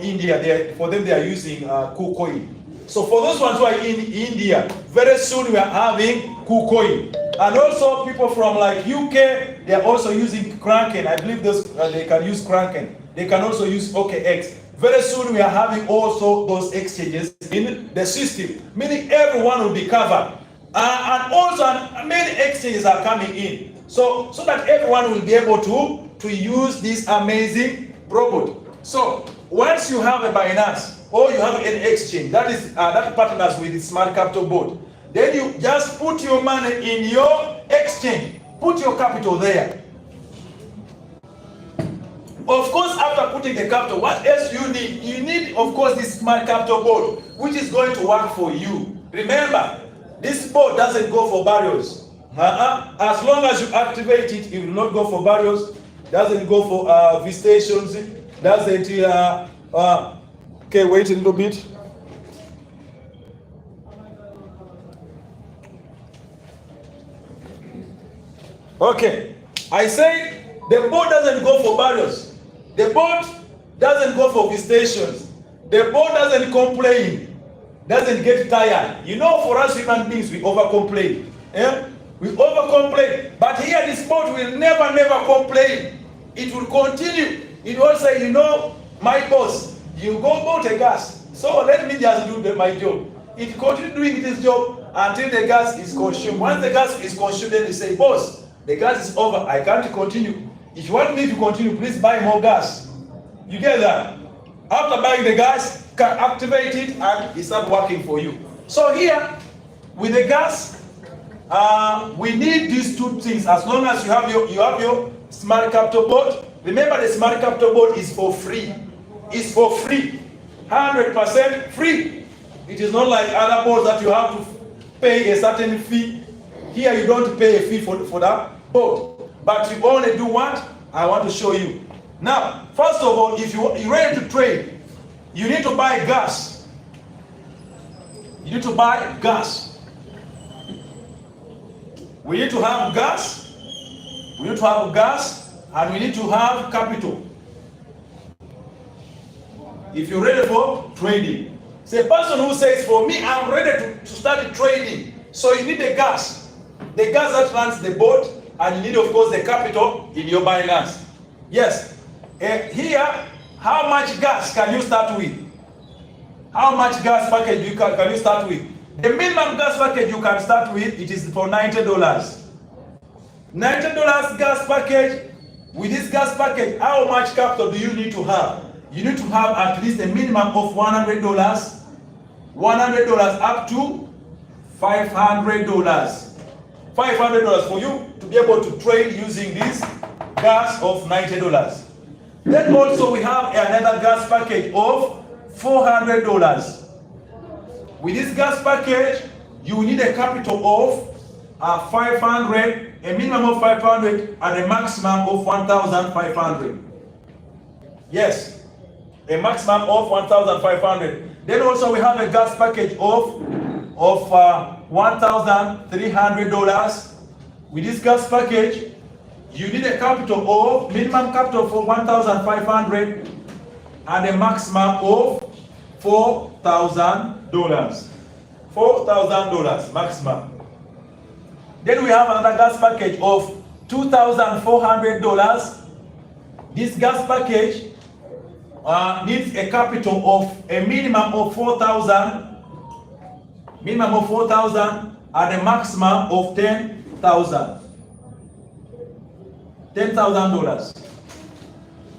India, for them they are using KuCoin. So for those ones who are in India, very soon we are having KuCoin. And also people from like UK, they are also using Kraken. I believe they can use Kraken. They can also use OKX. Very soon we are having also those exchanges in the system, meaning everyone will be covered. And also many exchanges are coming in. So that everyone will be able to use this amazing robot. So once you have a BINANCE or you have an exchange that partners with the Smart Capital Board, then you just put your money in your exchange, put your capital there. Of course, after putting the capital, what else you need? You need, of course, this Smart Capital Board, which is going to work for you. Remember, this board doesn't go for barriers. As long as you activate it, it will not go for barriers. Doesn't go for visitations. Doesn't. Okay, wait a little bit. Okay, I say the board doesn't go for barriers. The board doesn't go for visitations. The board doesn't complain. Doesn't get tired. You know, for us human beings, we over-complain. We over-complain. But here, this board will never complain. It will continue. It will say, you know, my boss, you go bought a gas. So let me just do my job. It continues doing this job until the gas is consumed. Once the gas is consumed, then they say, boss, the gas is over. I can't continue. If you want me to continue, please buy more gas. You get that? After buying the gas, can activate it and it starts working for you. So here, with the gas, we need these two things. As long as you have your Smart Capital Board. Remember, the Smart Capital Board is for free. It's for free, 100% free. It is not like other boards that you have to pay a certain fee. Here, you don't pay a fee for that board, but you only do what I want to show you. Now, first of all, if you're ready to trade, you need to buy gas. You need to buy gas. We need to have gas. We need to have gas. and we need to have capital. If you're ready for trading, it's a person who says, for me, I'm ready to start trading. So you need the gas that runs the boat, and you need, of course, the capital in your BINANCE. Yes. Here, how much gas can you start with? How much gas package can you start with? The minimum gas package you can start with, it is for $90. $90 gas package. With this gas package, how much capital do you need to have? You need to have at least a minimum of $100. $100 up to $500. $500 for you to be able to trade using this gas of $90. Then also we have another gas package of $400. With this gas package, you need a capital of 500, a minimum of 500, and a maximum of 1,500. Yes, a maximum of 1,500. Then also we have a gas package of $1,300. With this gas package, you need a capital of, minimum capital for 1,500 and a maximum of $4,000. $4,000 maximum. Then we have another gas package of $2,400. This gas package needs a capital of a minimum of 4,000, and a maximum of $10,000. $10,000.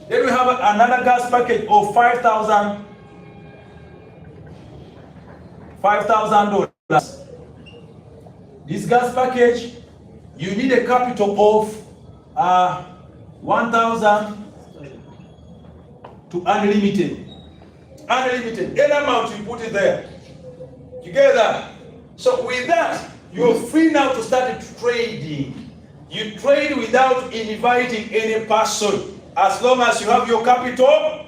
Then we have another gas package of $5,000. This gas package, you need a capital of 1,000 to unlimited. Unlimited. Any amount you put it there. You get that? So with that, you're free now to start trading. You trade without inviting any person. As long as you have your capital,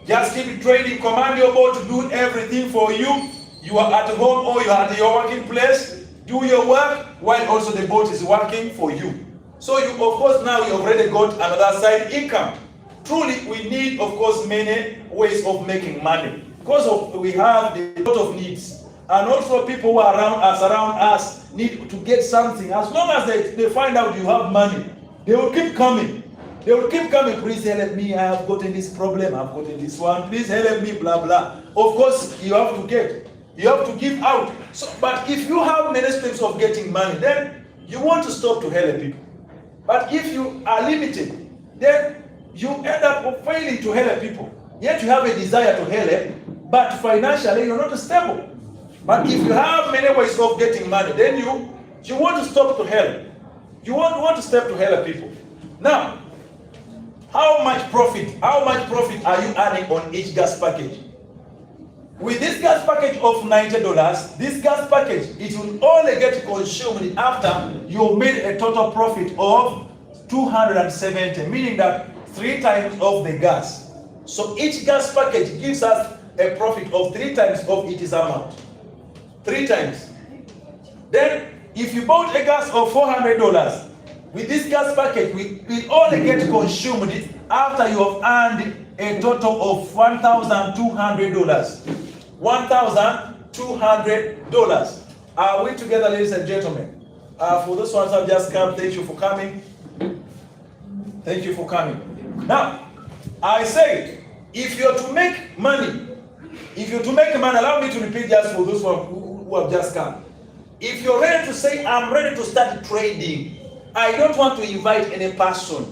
just keep trading. Command your boat to do everything for you. You are at home or you are at your working place. Do your work while also the boat is working for you. So you, of course, now you already got another side income. Truly, we need, of course, many ways of making money. Because we have a lot of needs. And also people who are around us need to get something. As long as they find out you have money, they will keep coming. They will keep coming. Please help me. I have gotten this problem. I've gotten this one. Please help me. Blah blah. Of course, you have to get. You have to give out. So, but if you have many steps of getting money, then you want to stop to help people. But if you are limited, then you end up failing to help people. Yet you have a desire to help, but financially you're not stable. But if you have many ways of getting money, then you want to stop to help. You want to step to help people. Now, how much profit are you earning on each gas package? With this gas package of $90, this gas package, it will only get consumed after you made a total profit of 270, meaning that 3 times of the gas. So each gas package gives us a profit of 3 times of its amount. 3 times. Then, if you bought a gas of $400, with this gas package, we only get consumed after you have earned a total of $1,200. $1,200. Are we together, ladies and gentlemen? For those ones who have just come, thank you for coming. Thank you for coming. Now, I say, if you're to make money, allow me to repeat just for those who have just come. If you're ready to say, I'm ready to start trading, I don't want to invite any person.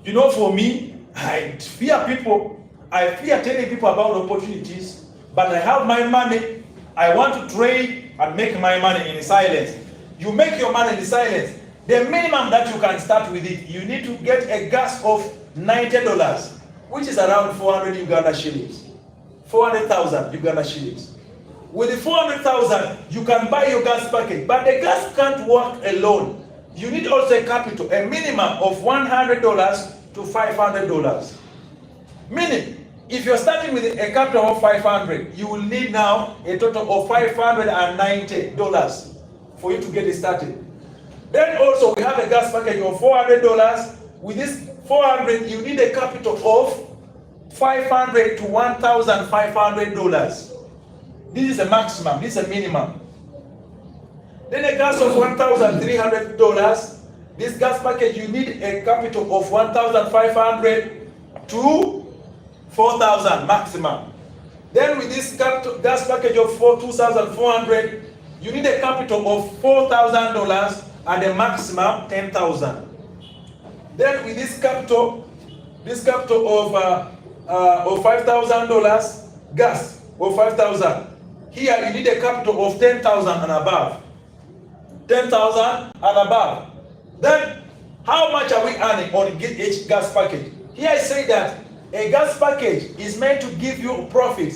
You know, for me, I fear people. I fear telling people about opportunities, but I have my money. I want to trade and make my money in silence. You make your money in silence. The minimum that you can start with it, you need to get a gas of $90, which is around 400 Uganda shillings. 400,000 Uganda shillings. With the 400,000, you can buy your gas package, but the gas can't work alone. You need also a capital, a minimum of $100 to $500. Meaning, if you're starting with a capital of 500, you will need now a total of $590 for you to get it started. Then also we have a gas package of $400. With this 400, you need a capital of $500 to $1,500. This is a maximum, this is a minimum. Then a gas of $1,300, this gas package, you need a capital of $1,500 to $4,000 maximum. Then with this gas package of $2,400, you need a capital of $4,000 and a maximum $10,000. Then with this capital of $5,000 gas of $5,000, here you need a capital of $10,000 and above. $10,000 and above. Then how much are we earning on each gas package? Here I say that a gas package is meant to give you a profit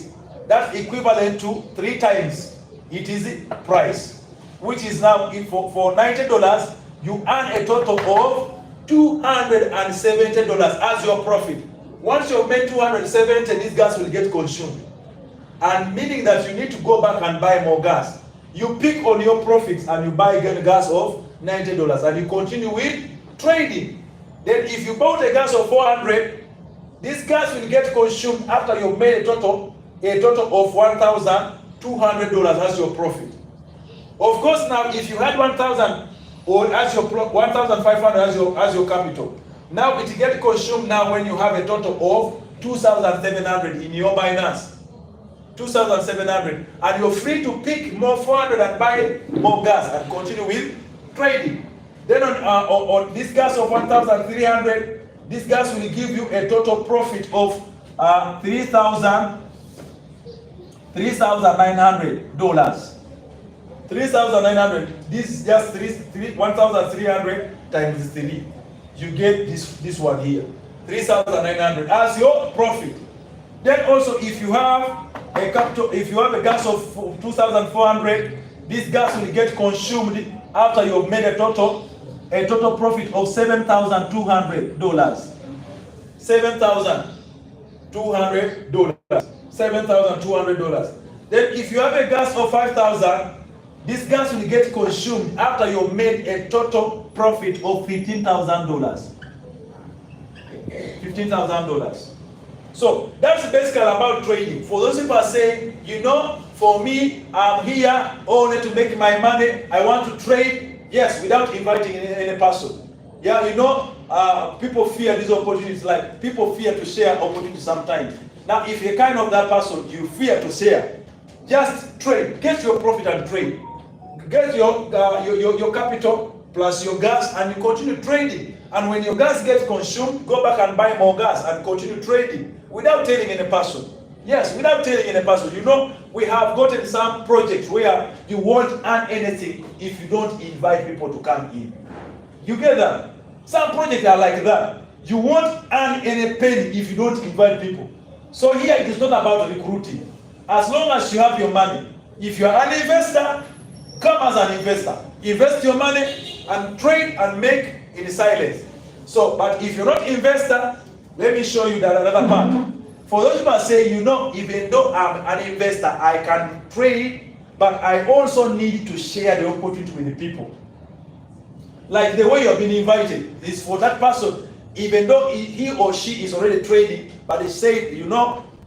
that's equivalent to 3 times it is price, which is now for $90 you earn a total of $270 as your profit. Once you've made $270, this gas will get consumed, and meaning that you need to go back and buy more gas. You pick on your profits and you buy a gas of $90 and you continue with trading. Then if you bought a gas of $400, this gas will get consumed after you've made a total of $1,200 as your profit. Of course, now if you had 1,000 or as your 1,500 as your capital, now it gets consumed now when you have a total of 2,700 in your Binance. 2,700, and you're free to pick more 400 and buy more gas and continue with trading. Then on this gas of 1,300, this gas will give you a total profit of $3,900. $3,900. This is just 1,300 times 3. You get this one here, 3,900 as your profit. Then also, if you have a gas of 2,400, this gas will get consumed after you've made a total profit of $7,200. $7,200. Then if you have a gas of 5,000, this gas will get consumed after you've made a total profit of $15,000. $15,000. So that's basically about trading. For those people are saying, for me, I'm here only to make my money. I want to trade. Yes, without inviting any person. Yeah, people fear these opportunities. Like people fear to share opportunities sometimes. Now, if you're kind of that person, you fear to share. Just trade. Get your profit and trade. Get your capital plus your gas, and you continue trading. And when your gas gets consumed, go back and buy more gas and continue trading without telling any person. Yes, without telling any person. We have gotten some projects where you won't earn anything if you don't invite people to come in. You get that? Some projects are like that. You won't earn any penny if you don't invite people. So here it is not about recruiting. As long as you have your money, if you are an investor, come as an investor. Invest your money and trade and make in silence. So, but if you're not an investor, let me show you that another part. For those who are saying, even though I'm an investor, I can trade, but I also need to share the opportunity with the people. Like the way you've been invited is for that person, even though he or she is already trading, but they say,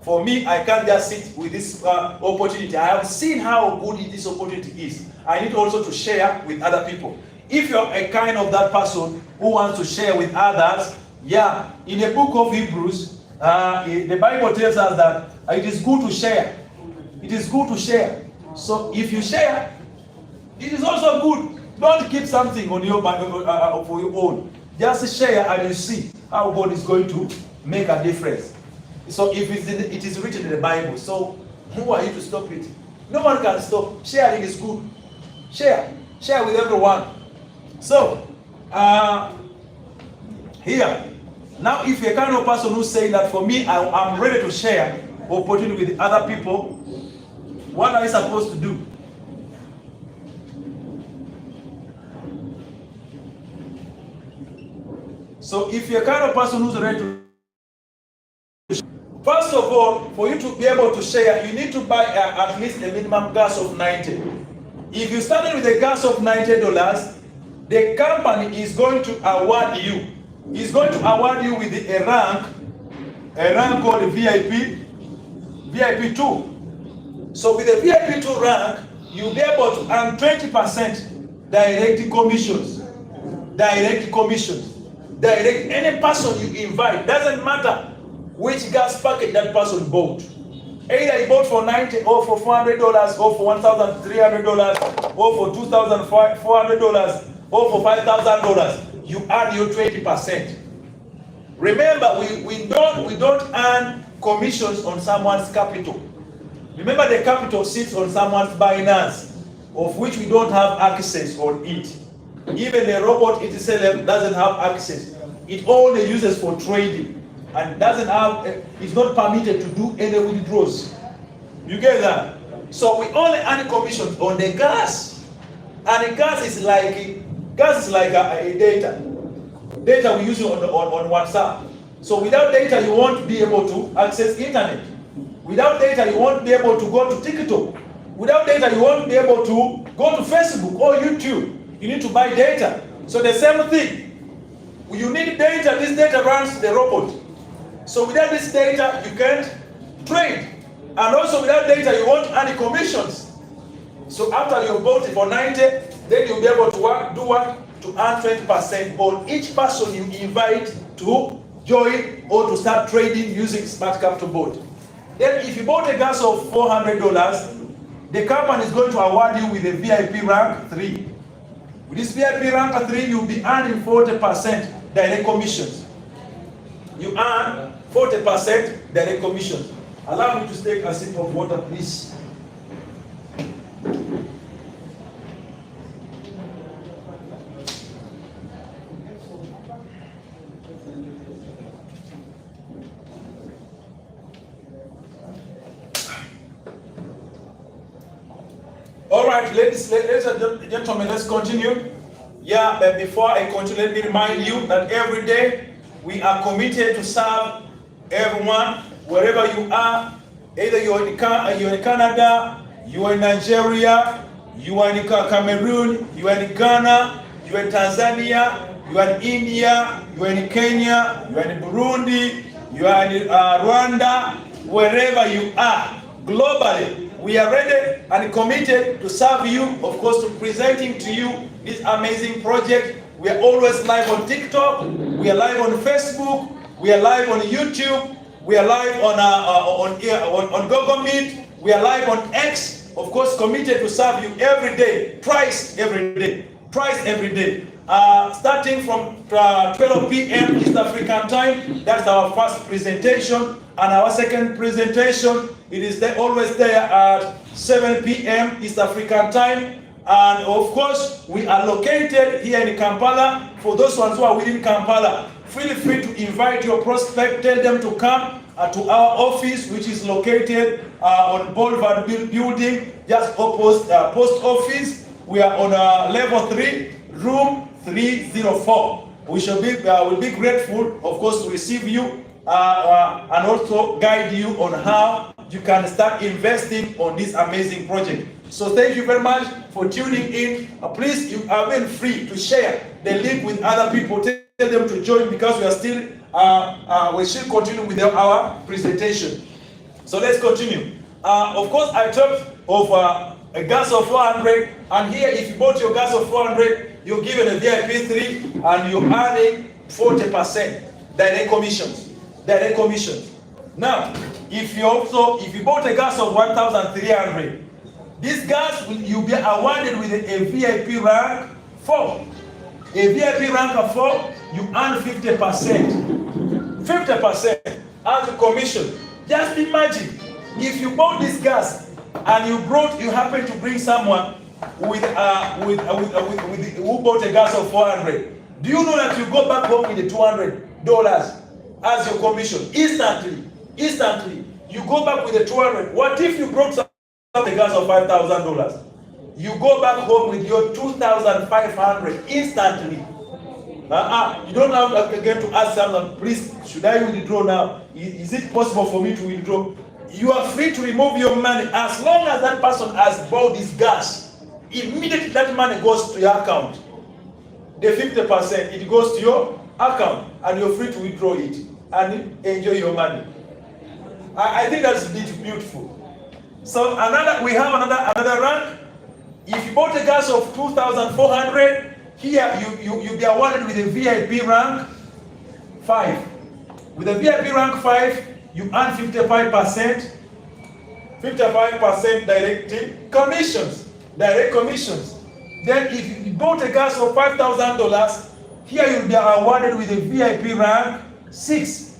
for me, I can't just sit with this opportunity. I have seen how good this opportunity is. I need also to share with other people. If you're a kind of that person who wants to share with others, in the book of Hebrews, the Bible tells us that it is good to share. It is good to share. So if you share, it is also good. Don't keep something on your for your own. Just share and you see how God is going to make a difference. So if it is written in the Bible, so who are you to stop it? No one can stop. Sharing is good. Share with everyone. So here, now if you're a kind of person who's saying that for me, I'm ready to share opportunity with other people, what are you supposed to do? So if you're a kind of person who's ready to, first of all, for you to be able to share, you need to buy at least a minimum gas of 90. If you started with a gas of $90, the company is going to award you He's going to award you with a rank called VIP 2. So with the VIP 2 rank, you'll be able to earn 20% direct commissions. Direct commissions. Direct any person you invite. Doesn't matter which gas packet that person bought. Either he bought for $90 or for $400 or for $1,300 or for $2,400 or for $5,000. You earn your 20%. Remember, we don't earn commissions on someone's capital. Remember, the capital sits on someone's Binance, of which we don't have access on it. Even the robot itself doesn't have access. It only uses for trading and doesn't have. It's not permitted to do any withdrawals. You get that? So we only earn commissions on the gas, and the gas is like a data we use on WhatsApp. So without data, you won't be able to access internet. Without data, you won't be able to go to TikTok. Without data, you won't be able to go to Facebook or YouTube. You need to buy data. So the same thing. You need data. This data runs the robot. So without this data, you can't trade. And also without data, you won't earn commissions. So after you bought it for 90, then you'll be able to do what? To earn 20% on each person you invite to join or to start trading using Smart Capital Board. Then if you bought a gas of $400, the company is going to award you with a VIP rank 3. With this VIP rank 3, you'll be earning 40% direct commissions. You earn 40% direct commissions. Allow me to take a sip of water, please. All right, ladies and gentlemen, let's continue. Yeah, but before I continue, let me remind you that every day we are committed to serve everyone, wherever you are. Either you're in Canada, you are in Nigeria, you are in Cameroon, you are in Ghana, you are in Tanzania, you are in India, you are in Kenya, you are in Burundi, you are in Rwanda, wherever you are, globally. We are ready and committed to serve you, of course, to presenting to you this amazing project. We are always live on TikTok, we are live on Facebook, we are live on YouTube, we are live on Google Meet, we are live on X, of course, committed to serve you every day, twice every day. Starting from 12 p.m. East African time, that's our first presentation. And our second presentation, it is always there at 7 p.m. East African time. And of course, we are located here in Kampala. For those ones who are within Kampala, feel free to invite your prospect, tell them to come to our office, which is located on Boulevard Building, just opposite post office. We are on level 3, room 304. We will be grateful, of course, to receive you and also guide you on how you can start investing on this amazing project. So thank you very much for tuning in. Please, you are very free to share the link with other people. Tell them to join, because we still continue with our presentation. So let's continue. Of course, I talked of a gas of 400, and here if you bought your gas of 400, you're given a VIP 3 and you're earning 40% direct commissions. Now, if you bought a gas of 1,300, this gas you'll be awarded with a VIP rank 4. A VIP rank of 4, you earn 50%. 50% as a commission. Just imagine if you bought this gas and you happen to bring someone who bought a gas of 400. Do you know that you go back home with the $200 as your commission instantly? You go back with the 200. What if you brought a gas of $5,000? You go back home with your 2,500 instantly. You don't have again to ask someone, please, should I withdraw now? Is it possible for me to withdraw? You are free to remove your money as long as that person has bought this gas. Immediately that money goes to your account. The 50%, it goes to account, and you're free to withdraw it and enjoy your money. I think that's beautiful. So we have another rank. If you bought a gas of 2,400, here you'll be awarded with a VIP rank 5. With a VIP rank 5, you earn 55% direct commissions. Then if you bought a gas of $5,000, here you'll be awarded with a VIP rank 6.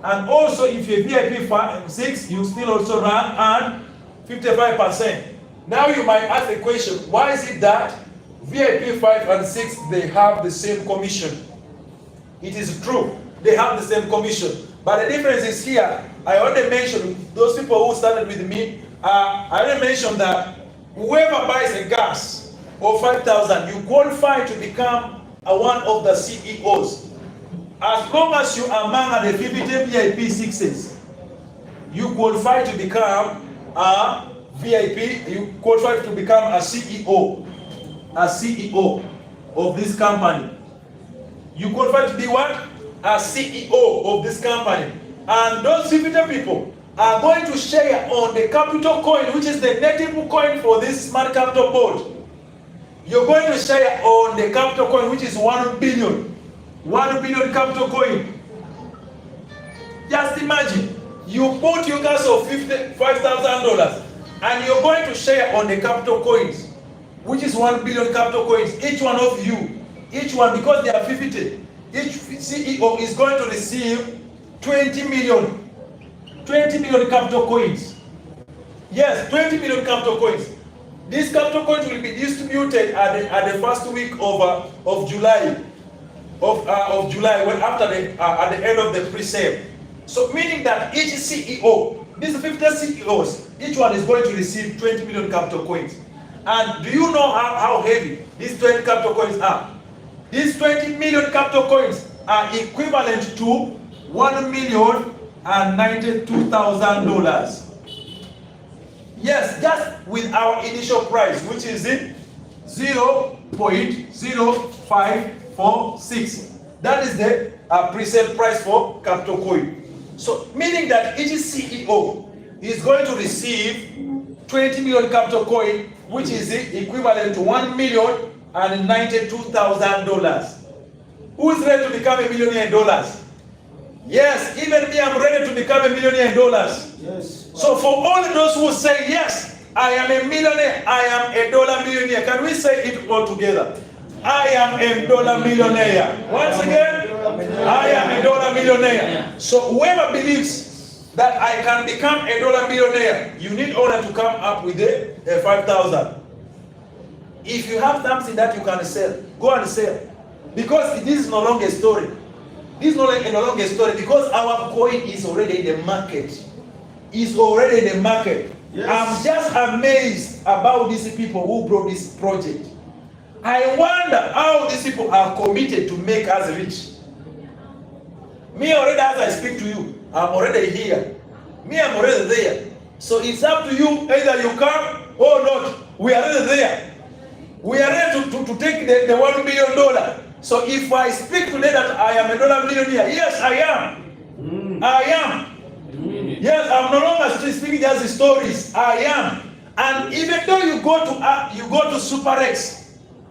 And also if you're VIP 6, you still also earn 55%. Now you might ask the question, why is it that VIP 5 and 6, they have the same commission? It is true, they have the same commission. But the difference is here, I already mentioned, those people who started with me, I already mentioned that whoever buys a gas of 5,000, you qualify to become one of the CEOs. As long as you are among the 50 VIP 6s, you qualify to become a VIP, you qualify to become a CEO of this company. You qualify to be what? A CEO of this company. And those 50 people are going to share on the capital coin, which is the native coin for this smart capital board. You're going to share on the capital coin, which is 1 billion. 1 billion capital coin. Just imagine, you bought your gas of $5,000 and you're going to share on the capital coins, which is 1 billion capital coins. Each one of you, each one, because they are 50, each CEO is going to receive 20 million capital coins. Yes, 20 million capital coins. These capital coins will be distributed at the first week of July. Of July, when at the end of the pre-sale. So meaning that each CEO, these 50 CEOs, each one is going to receive 20 million capital coins. And do you know how heavy these 20 capital coins are? These 20 million capital coins are equivalent to $1,092,000. Yes, just with our initial price, which is 0.0546. That is the pre-sale price for capital coin. So meaning that each CEO is going to receive 20 million capital coin, which is equivalent to $1,092,000. Who is ready to become a millionaire in dollars? Yes, even me, I'm ready to become a millionaire in dollars. Yes. So for all those who say, yes, I am a millionaire, I am a dollar millionaire, can we say it all together? I am a dollar millionaire. Once again, I am a dollar millionaire. So whoever believes that I can become a dollar millionaire, you need only to come up with a 5,000. If you have something that you can sell, go and sell. Because this is no longer a story. This is no longer a story because our coin is already in the market. It's already in the market. Yes. I'm just amazed about these people who brought this project. I wonder how these people are committed to make us rich. Me already, as I speak to you, I'm already here. Me, I'm already there. So it's up to you, either you come or not. We are already there. We are ready to take the $1 billion. So if I speak today that I am a dollar millionaire, yes, I am. I am. Yes, I'm no longer speaking just stories. I am. And even though you go to SuperX,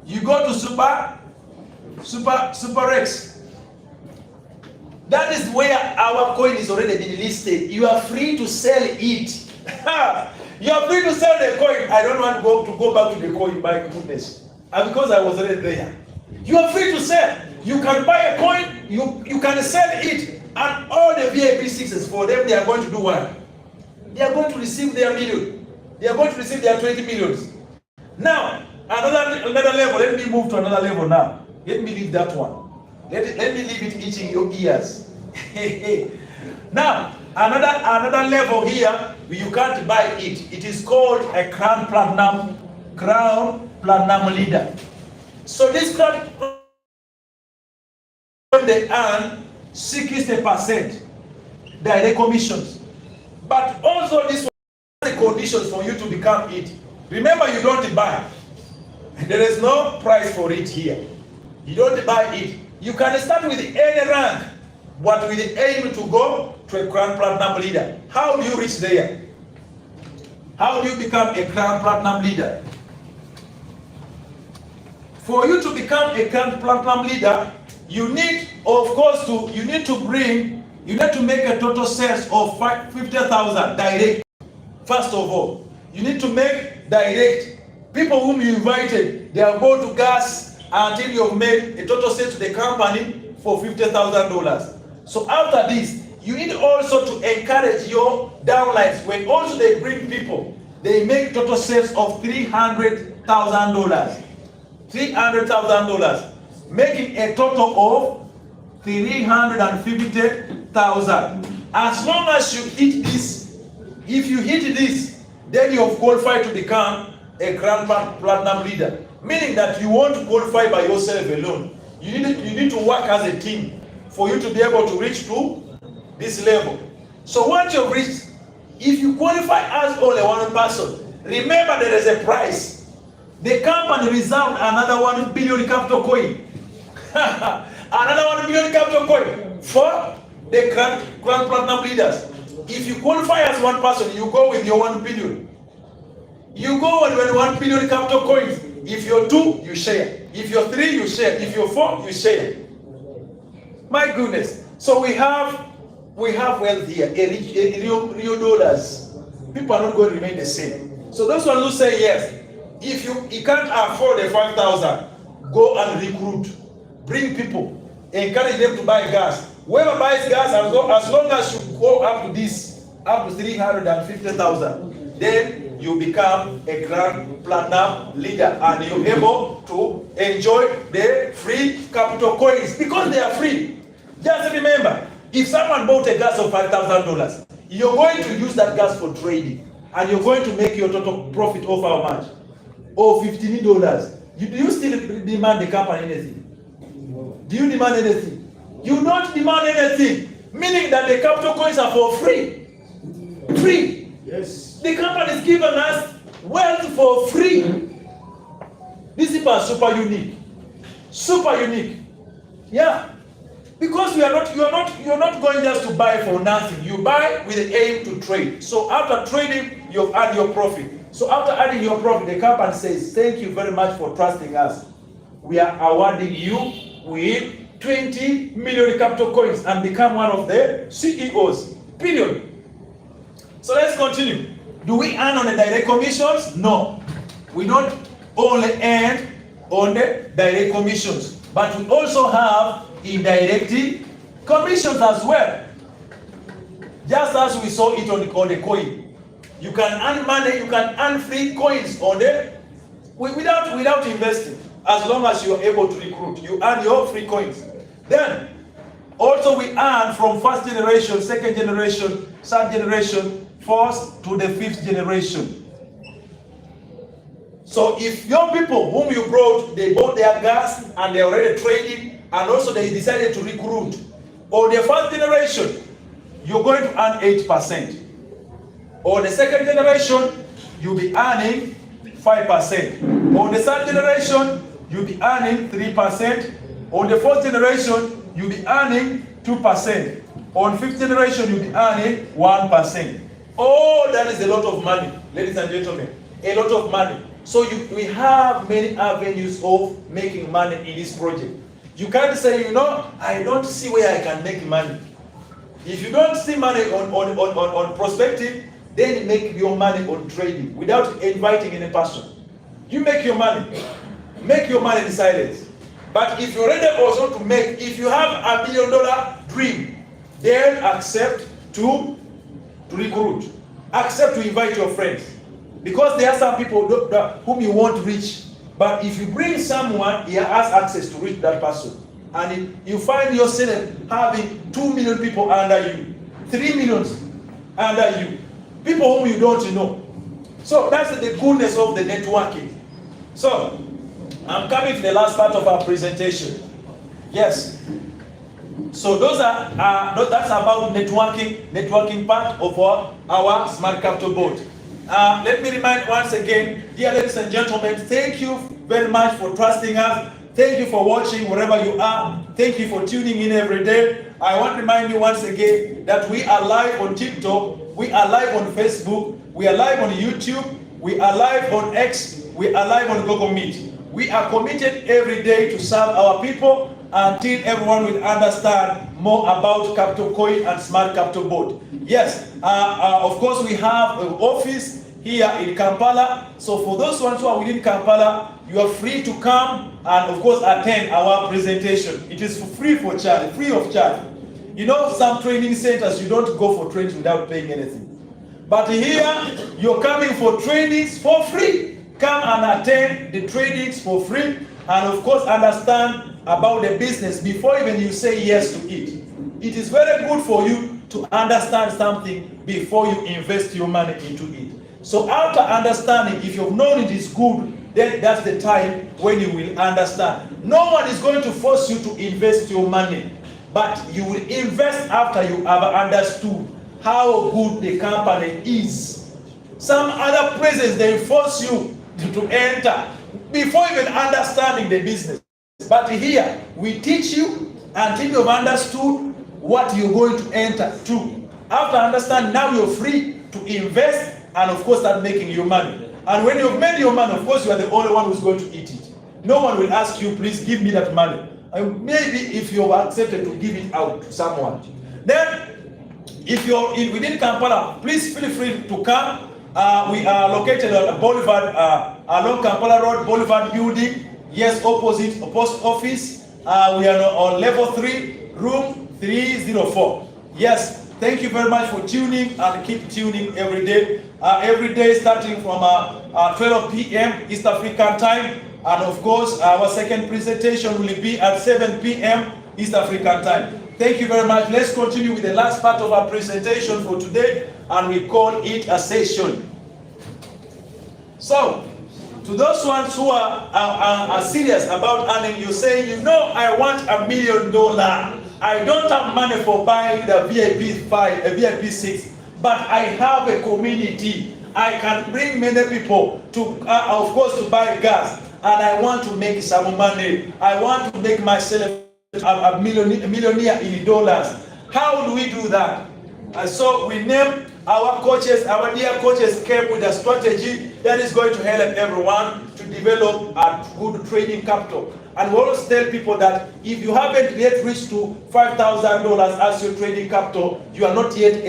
you go to SuperX. That is where our coin is already been listed. You are free to sell it. You are free to sell the coin. I don't want to go back to the coin, my goodness. And because I was already there. You are free to sell. You can buy a coin, you can sell it, and all the VIP 6s for them, they are going to do what? They are going to receive their million. They are going to receive their 20 millions. Now, another level, let me move to another level now. Let me leave that one. Let me leave it itching your ears. Now, another level here, you can't buy it. It is called a Crown Platinum Leader. So this Crown, they earn 60% direct commissions. But also this was the conditions for you to become it. Remember, you don't buy. There is no price for it here. You don't buy it. You can start with any rank, but with the aim to go to a Grand Platinum leader. How do you reach there? How do you become a Grand Platinum leader? For you to become a Grand Platinum leader, you need, of course, you need to make a total sales of 50,000 direct. First of all, you need to make direct. People whom you invited, they are going to gas until you have made a total sales to the company for $50,000. So after this, you need also to encourage your downlines. When also they bring people, they make total sales of $300,000. $300,000, making a total of $350,000. As long as you hit this, if you hit this, then you have qualified to become a Grand Platinum leader. Meaning that you won't qualify by yourself alone. You need to work as a team for you to be able to reach to this level. So once you've reached, if you qualify as only one person, remember there is a price. The company reserved another 1 billion capital coin. Another 1 billion capital coin for the Grand Platinum leaders. If you qualify as one person, you go with your 1 billion. You go with 1 billion capital coins. If you're 2, you share. If you're 3, you share. If you're 4, you share. My goodness. So we have wealth here, real dollars. People are not going to remain the same. So those ones who say yes, if you can't afford the 5,000, go and recruit. Bring people. Encourage them to buy gas. Whoever buys gas, as long as you go up to 350,000, then you become a Grand Platinum leader and you're able to enjoy the free capital coins because they are free. Just remember, if someone bought a gas of $5,000, you're going to use that gas for trading and you're going to make your total profit of how much? Or $15. Do you still demand the company anything? Do you demand anything? You don't demand anything, meaning that the capital coins are for free. Free. Yes. The company is giving us wealth for free. These people are super unique. Super unique. Yeah. Because you are not going just to buy for nothing. You buy with the aim to trade. So after trading, you've added your profit. So after adding your profit, the company says, thank you very much for trusting us. We are awarding you with 20 million capital coins and become one of the CEOs. Period. So let's continue. Do we earn on the direct commissions? No. We don't only earn on the direct commissions, but we also have indirect commissions as well. Just as we saw it on the coin. You can earn money, you can earn free coins on it without investing. As long as you are able to recruit, you earn your free coins. Then, also we earn from first generation, second generation, third generation, fourth to the fifth generation. So if young people whom you brought, they bought their gas and they already trading, and also they decided to recruit, on the first generation, you're going to earn 8%. On the second generation, you'll be earning 5%. On the third generation, you'll be earning 3%. On the fourth generation, you'll be earning 2%. On fifth generation, you'll be earning 1%. Oh, that is a lot of money, ladies and gentlemen. A lot of money. So we have many avenues of making money in this project. You can't say, I don't see where I can make money. If you don't see money on prospective, then make your money on trading without inviting any person. You make your money. Make your money in silence. But if you're ready also to make, if you have $1 billion dream, then accept to recruit. Accept to invite your friends. Because there are some people whom you won't reach. But if you bring someone, he has access to reach that person. And you find yourself having 2 million people under you, 3 million under you, people whom you don't know. So that's the goodness of the networking. So, I'm coming to the last part of our presentation. Yes. So that's about networking part of our Smart Capital Board. Let me remind once again, dear ladies and gentlemen, thank you very much for trusting us. Thank you for watching wherever you are. Thank you for tuning in every day. I want to remind you once again that we are live on TikTok, we are live on Facebook, we are live on YouTube, we are live on X, we are live on Google Meet. We are committed every day to serve our people until everyone will understand more about Capital Coin and Smart Capital Board. Yes, of course we have an office here in Kampala. So for those ones who are within Kampala, you are free to come and of course attend our presentation. It is free of charge. You know, some training centers, you don't go for trainings without paying anything. But here, you're coming for trainings for free. Come and attend the trainings for free and of course understand about the business before even you say yes to it. It is very good for you to understand something before you invest your money into it. So after understanding, if you've known it is good, then that's the time when you will understand. No one is going to force you to invest your money, but you will invest after you have understood how good the company is. Some other places, they force you to enter before even understanding the business. But here, we teach you until you've understood what you're going to enter to. After understanding, now you're free to invest and of course start making your money. And when you've made your money, of course you are the only one who's going to eat it. No one will ask you, please give me that money. And maybe if you've accepted to give it out to someone. Then, if you're within Kampala, please feel free to come. We are located on Boulevard, along Kampala Road, Boulevard Building. Yes, opposite post office. We are on level 3, room 304. Yes, thank you very much for tuning and keep tuning every day. Every day starting from 12 p.m. East African time. And of course, our second presentation will be at 7 p.m. East African time. Thank you very much. Let's continue with the last part of our presentation for today, and we call it a session. So, to those ones who are serious about earning, you say, you know, I want $1 million. I don't have money for buying the VIP 5, a VIP 6, but I have a community. I can bring many people to, of course, to buy gas, and I want to make some money. I want to make myself a millionaire in dollars. How do we do that? And so we name our coaches, our dear coaches came with a strategy that is going to help everyone to develop a good trading capital. And we always tell people that if you haven't yet reached to $5,000 as your trading capital, you are not yet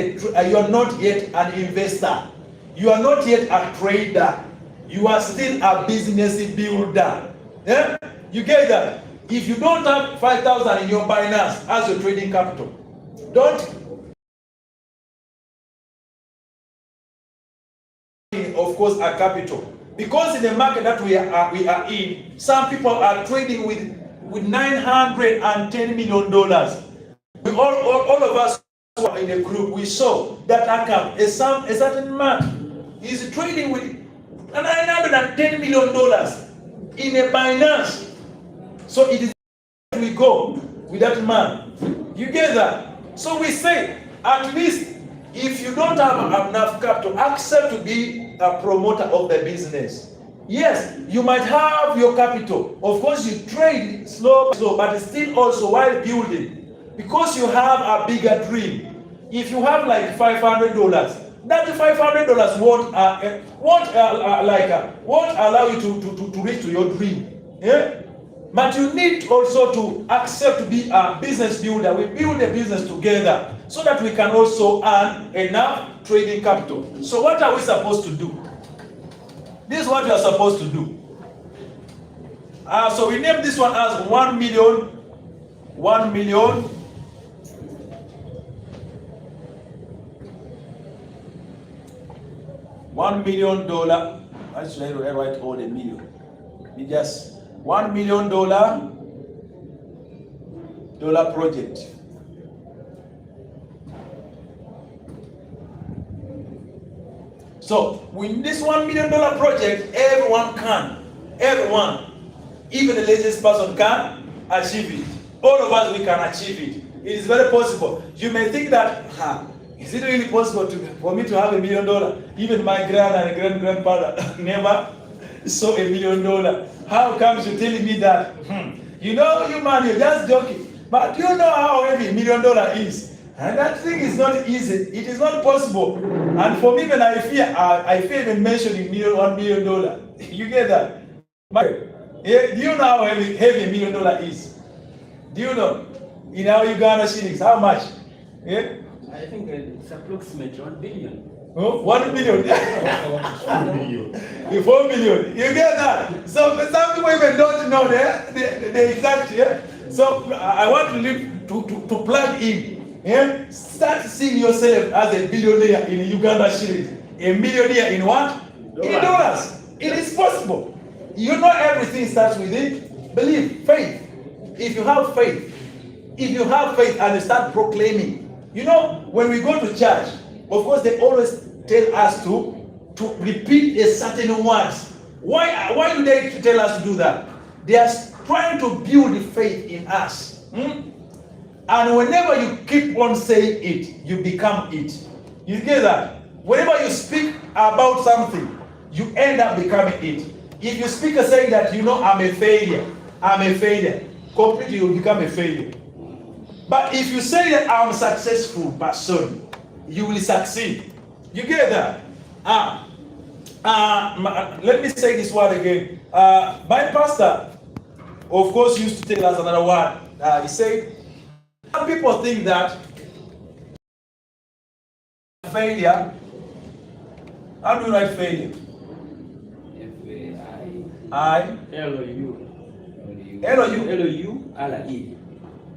an investor. You are not yet a trader. You are still a business builder. Yeah? You get that? If you don't have 5,000 in your Binance as your trading capital, don't, of course, a capital. Because in the market that we are in, some people are trading with $910 million. All of us who are in a group, we saw that account. A certain man is trading with $910 million in a Binance. So it is we go with that man. You get that? So we say, at least if you don't have enough capital, accept to be a promoter of the business. Yes, you might have your capital. Of course, you trade slow, but still also while building. Because you have a bigger dream. If you have like $500, that $500 won't allow you to reach to your dream. Yeah? But you need also to accept to be a business builder. We build a business together so that we can also earn enough trading capital. So what are we supposed to do? This is what we are supposed to do. So we name this one as 1 million. $1 million. I should write all the million. We just $1 million project. So with this $1 million project, everyone, even the laziest person can achieve it. All of us, we can achieve it. It is very possible. You may think that, is it really possible for me to have $1 million? Even my grand and grandfather never saw $1 million. How come you're telling me that? You know, you man, you're just joking. But do you know how heavy $1 million is? And that thing is not easy. It is not possible. And for me, when I fear even mentioning $1 million. You get that? But do you know how heavy $1 million is? Do you know? In our Uganda shillings, how much? Yeah? I think it's approximately 1 billion. Oh, 1 billion. 4 million. You get that? So some people even don't know the exact. Yeah? So I want to plug in. Yeah? Start seeing yourself as a billionaire in Uganda shillings. A millionaire in what? In dollars. It is possible. You know everything starts with it. Belief, faith. If you have faith and you start proclaiming. You know, when we go to church, of course, they always tell us to repeat a certain words. Why do they tell us to do that? They are trying to build faith in us. And whenever you keep on saying it, you become it. You get that? Whenever you speak about something, you end up becoming it. If you speak saying that, you know, I'm a failure, completely you become a failure. But if you say that I'm a successful person, you will succeed. You get that? Let me say this word again. My pastor, of course, used to tell us another word. He said, some people think that failure. How do you write failure? F-A-I-L-O-U-L-O-U-R-E.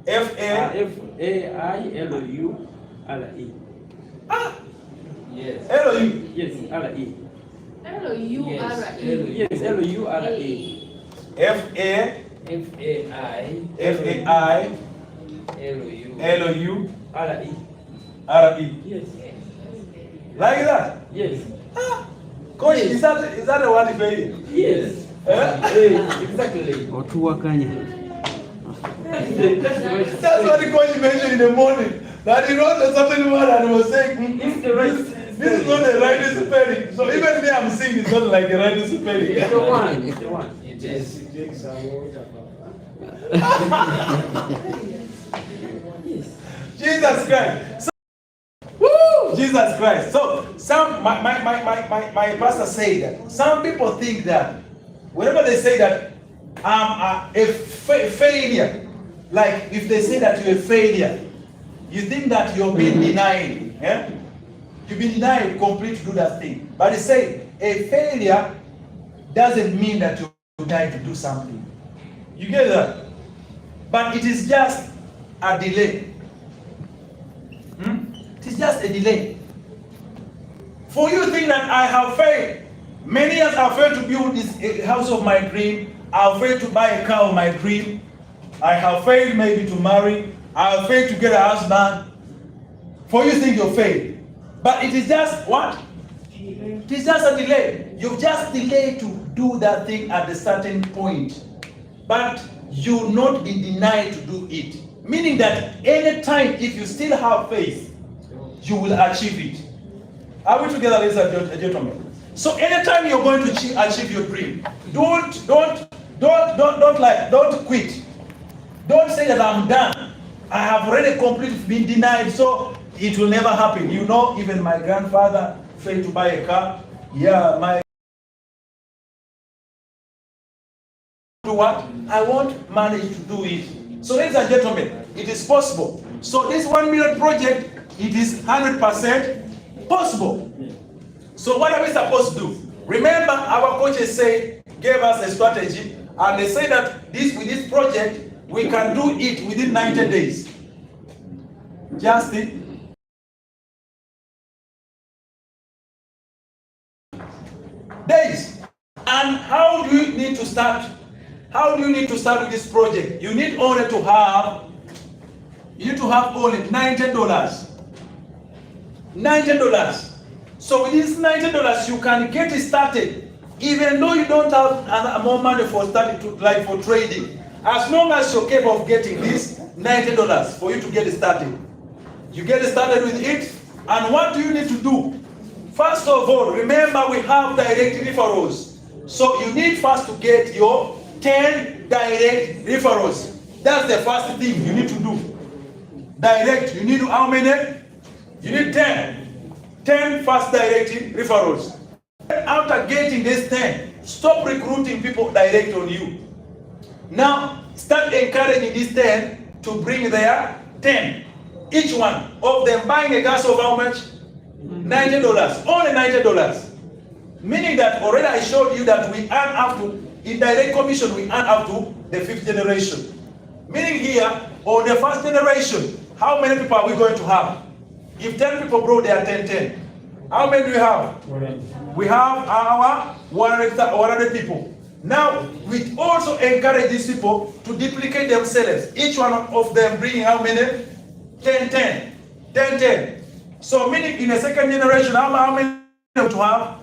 F-A-I-L-O-U-R-E. Yes. L-O-U. Yes, R-E. L-O-U-R-E. Yes, L-O-U-R-E. F-A. F-A-I. F-A-I. L-O-U. L-O-U. R-E. R-E. Yes. Like that? Yes. Coach, is that a word failure? Yes. Exactly. That's what the coach mentioned in the morning. That he wrote a certain word and was saying, this is not the right spelling. So even me, I'm saying it's not like the right spelling. It's the one. It's the one. It is. Jesus Christ. Jesus Christ. So my pastor said that some people think that whenever they say that I'm a failure, like if they say that you're a failure, you think that you're being denied. Yeah? You've been denied completely to do that thing. But they say a failure doesn't mean that you're denied to do something. You get that? But it is just a delay. It is just a delay. For you to think that I have failed. Many years I've failed to build this house of my dream. I've failed to buy a car of my dream. I have failed maybe to marry. I have failed to get a husband. For you to think you've failed. But it is just what? It is just a delay. You've just delayed to do that thing at a certain point. But you'll not be denied to do it. Meaning that any time, if you still have faith, you will achieve it. Are we together, ladies and gentlemen? So anytime you're going to achieve your dream, don't quit. Don't say that I'm done. I have already completely been denied, so it will never happen. You know, even my grandfather failed to buy a car. Yeah, do what? I won't manage to do it. So ladies and gentlemen, it is possible. So this 1 million project, it is 100% possible. So what are we supposed to do? Remember, our coaches gave us a strategy, and they say that with this project, we can do it within 90 days. Just days. And how do you need to start? How do you need to start with this project? You need only to have only $90. $90. So with this $90, you can get it started, even though you don't have more money for for trading. As long as you're capable of getting this $90 for you to get it started, you get started with it. And what do you need to do? First of all, remember we have direct referrals. So you need first to get your 10 direct referrals. That's the first thing you need to do. Direct, you need how many? You need 10. 10 first direct referrals. After getting this 10, stop recruiting people direct on you. Now, start encouraging these 10 to bring their 10. Each one of them buying a gas of how much? $90. Only $90. Meaning that already I showed you that we earn up to, in direct commission, we earn up to the 5th generation. Meaning here, on the first generation, how many people are we going to have? If 10 people brought their 10. How many do we have? We have our 100 people. Now, we also encourage these people to duplicate themselves. Each one of them bringing how many? 10. So meaning in the second generation, how many to have?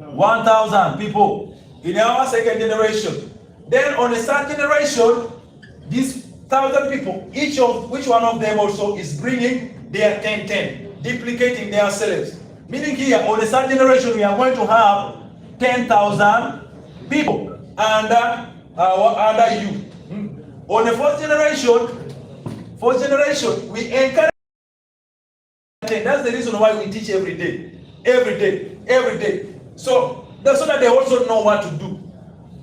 1,000 people in our second generation. Then on the third generation, these 1,000 people, which one of them also is bringing their 10, duplicating themselves. Meaning here, on the third generation, we are going to have 10,000 people under you. On the fourth generation, we encourage. That's the reason why we teach every day. So that's so that they also know what to do.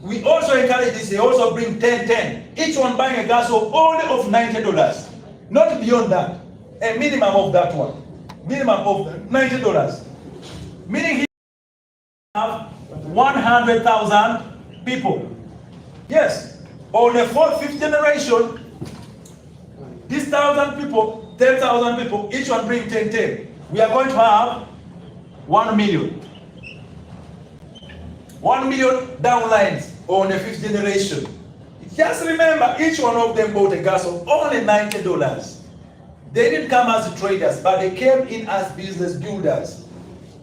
We also encourage this. They also bring 10. Each one buying a gas of only of $90, not beyond that. A minimum of that one. Minimum of $90. Meaning he have 100,000 people. Yes. On the fourth, fifth generation, these 1,000 people, 10,000 people, each one bring 10. We are going to have 1 million. 1 million downlines on the fifth generation. Just remember, each one of them bought a gas of only $90. They didn't come as traders, but they came in as business builders.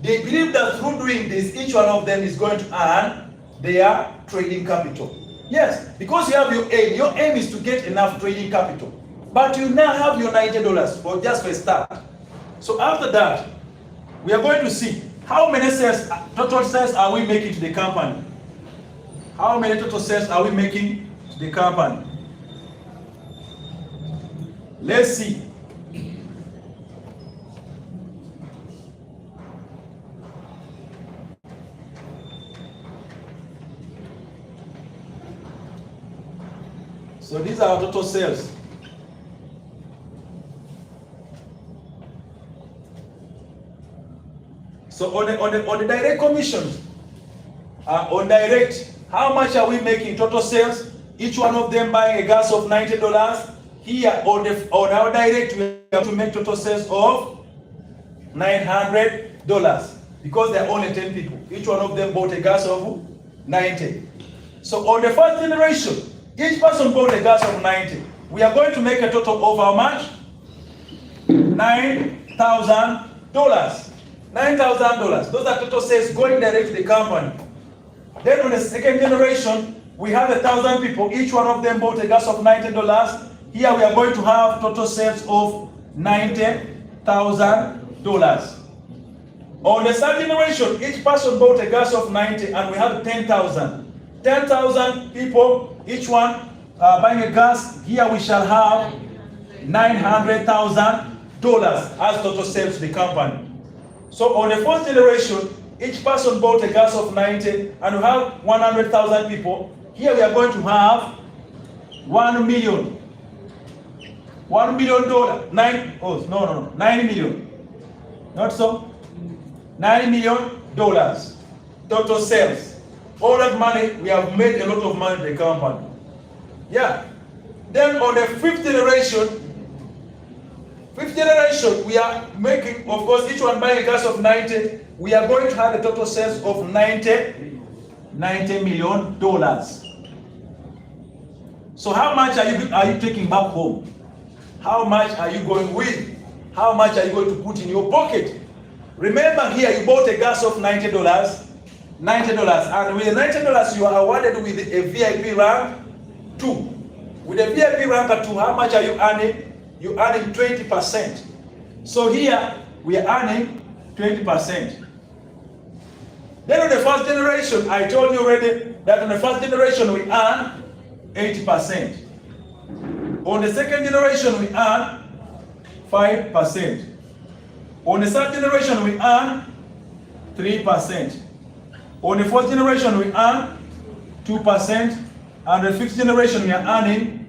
They believe that through doing this, each one of them is going to earn their trading capital. Yes, because you have your aim. Your aim is to get enough trading capital. But you now have your $90 for just for a start. So after that, we are going to see how many sales, total sales are we making to the company? How many total sales are we making to the company? Let's see. So these are our total sales. So on the direct commissions, on direct, how much are we making total sales? Each one of them buying a gas of $90. Here on our direct, we have to make total sales of $900 because there are only 10 people. Each one of them bought a gas of 90. So on the first generation, each person bought a gas of 90. We are going to make a total of how much? $9,000. $9,000. Those are total sales going direct to the company. Then on the second generation, we have 1,000 people. Each one of them bought a gas of $90. Here we are going to have total sales of $90,000. On the third generation, each person bought a gas of 90, and we have 10,000. 10,000 people, each one buying a gas. Here we shall have $900,000 as total sales to the company. So on the fourth generation, each person bought a gas of 90, and we have 100,000 people. Here we are going to have $1 million. $1 million. $9 million. Not so? $9 million total sales. All that money, we have made a lot of money in the company. Yeah. Then on the fifth generation, we are making, of course, each one buying a gas of 90. We are going to have a total sales of $90 million. So how much are you taking back home? How much are you going with? How much are you going to put in your pocket? Remember here, you bought a gas of $90. And with the $90, you are awarded with a VIP rank 2. With a VIP rank 2, how much are you earning? You're earning 20%. So here, we are earning 20%. Then on the first generation, I told you already that on the first generation we earn 80%. On the second generation we earn 5%. On the third generation we earn 3%. On the fourth generation we earn 2%. And the fifth generation we are earning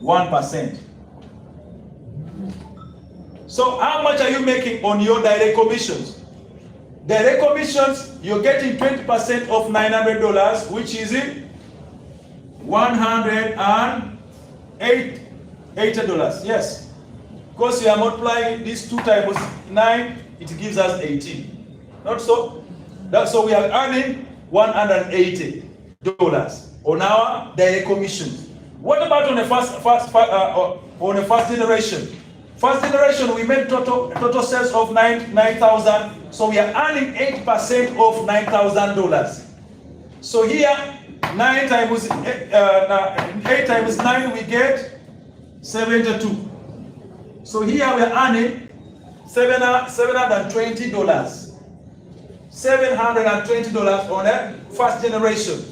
1%. So how much are you making on your direct commissions? Direct commissions, you're getting 20% of $900, which is $180. Yes. Because we are multiplying these 2 times 9, it gives us 18. Not so? So we are earning $180 on our direct commissions. What about on the first generation? First generation, we made total sales of 9,000. So we are earning 8% of $9,000. So here, 8 times 9, we get 72. So here we are earning $720. $720 on the first generation.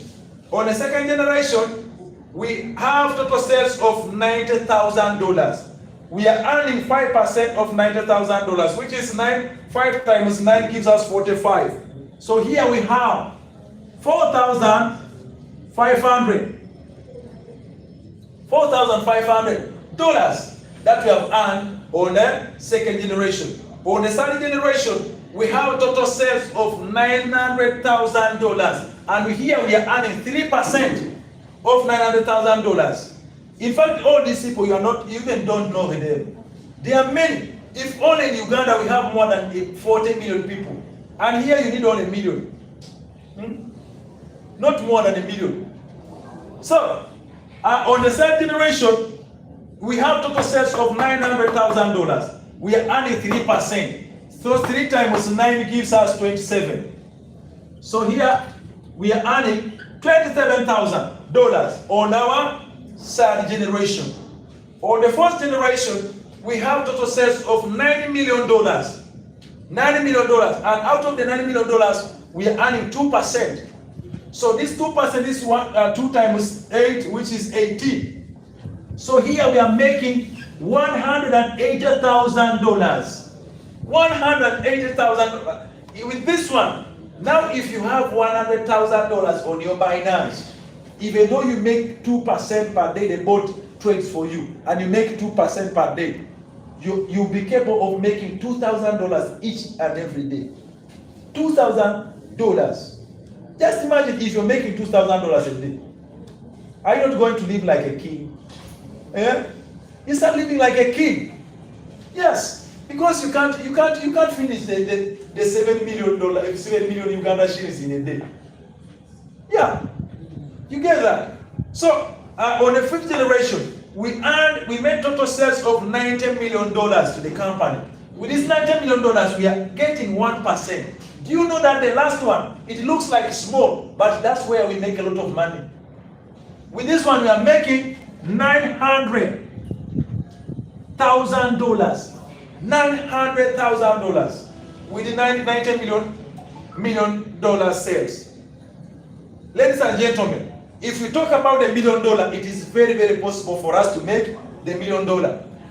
On the second generation, we have total sales of $90,000. We are earning 5% of $90,000, which is 5 times 9 gives us 45. So here we have $4,500 that we have earned on the second generation. On the third generation, we have total sales of $900,000, and here we are earning 3% of $900,000. In fact, all these people you even don't know them. There are many. If only in Uganda we have more than 40 million people, and here you need only 1 million. Not more than 1 million. So, on the third generation, we have total sales of $900,000. We are earning 3%. So 3 times 9 gives us 27. So here we are earning $27,000 on our third generation. On the first generation, we have total sales of $90 million. $90 million. And out of the $90 million, we are earning 2%. So this 2% is 2 times 8, which is 18. So here we are making $180,000. $180,000. With this one, now if you have $100,000 on your Binance, even though you make 2% per day, they bought trades for you, and you make 2% per day, you'll be capable of making $2,000 each and every day. $2,000. Just imagine if you're making $2,000 a day. Are you not going to live like a king? Yeah? You start living like a king. Yes. Because you can't finish the $7 million Uganda shillings in a day. Yeah, you get that. So on the fifth generation, we made total sales of $90 million to the company. With this $90 million, we are getting 1%. Do you know that the last one, it looks like small, but that's where we make a lot of money. With this one, we are making $900,000. $900,000 with the $90 million sales. Ladies and gentlemen, if we talk about the $1 million, it is very, very possible for us to make the $1 million.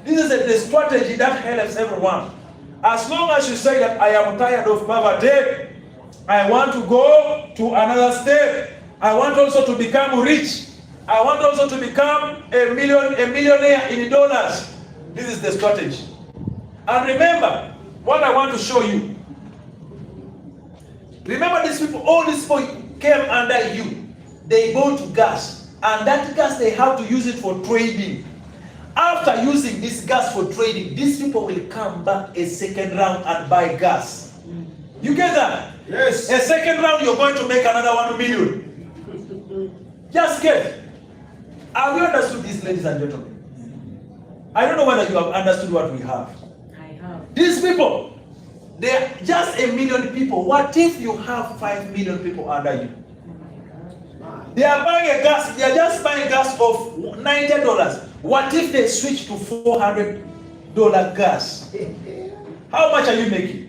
This is the strategy that helps everyone. As long as you say that I am tired of poverty, I want to go to another step. I want also to become rich. I want also to become a millionaire in dollars. This is the strategy. And remember, what I want to show you. Remember these people, all these people came under you. They bought gas. And that gas, they have to use it for trading. After using this gas for trading, these people will come back a second round and buy gas. You get that? Yes. A second round, you're going to make another 1 million. Just get. Have you understood this, ladies and gentlemen? I don't know whether you have understood what we have. These people, they are just 1 million people. What if you have 5 million people under you? They are buying a gas, they are just buying gas of $90. What if they switch to $400 gas? How much are you making?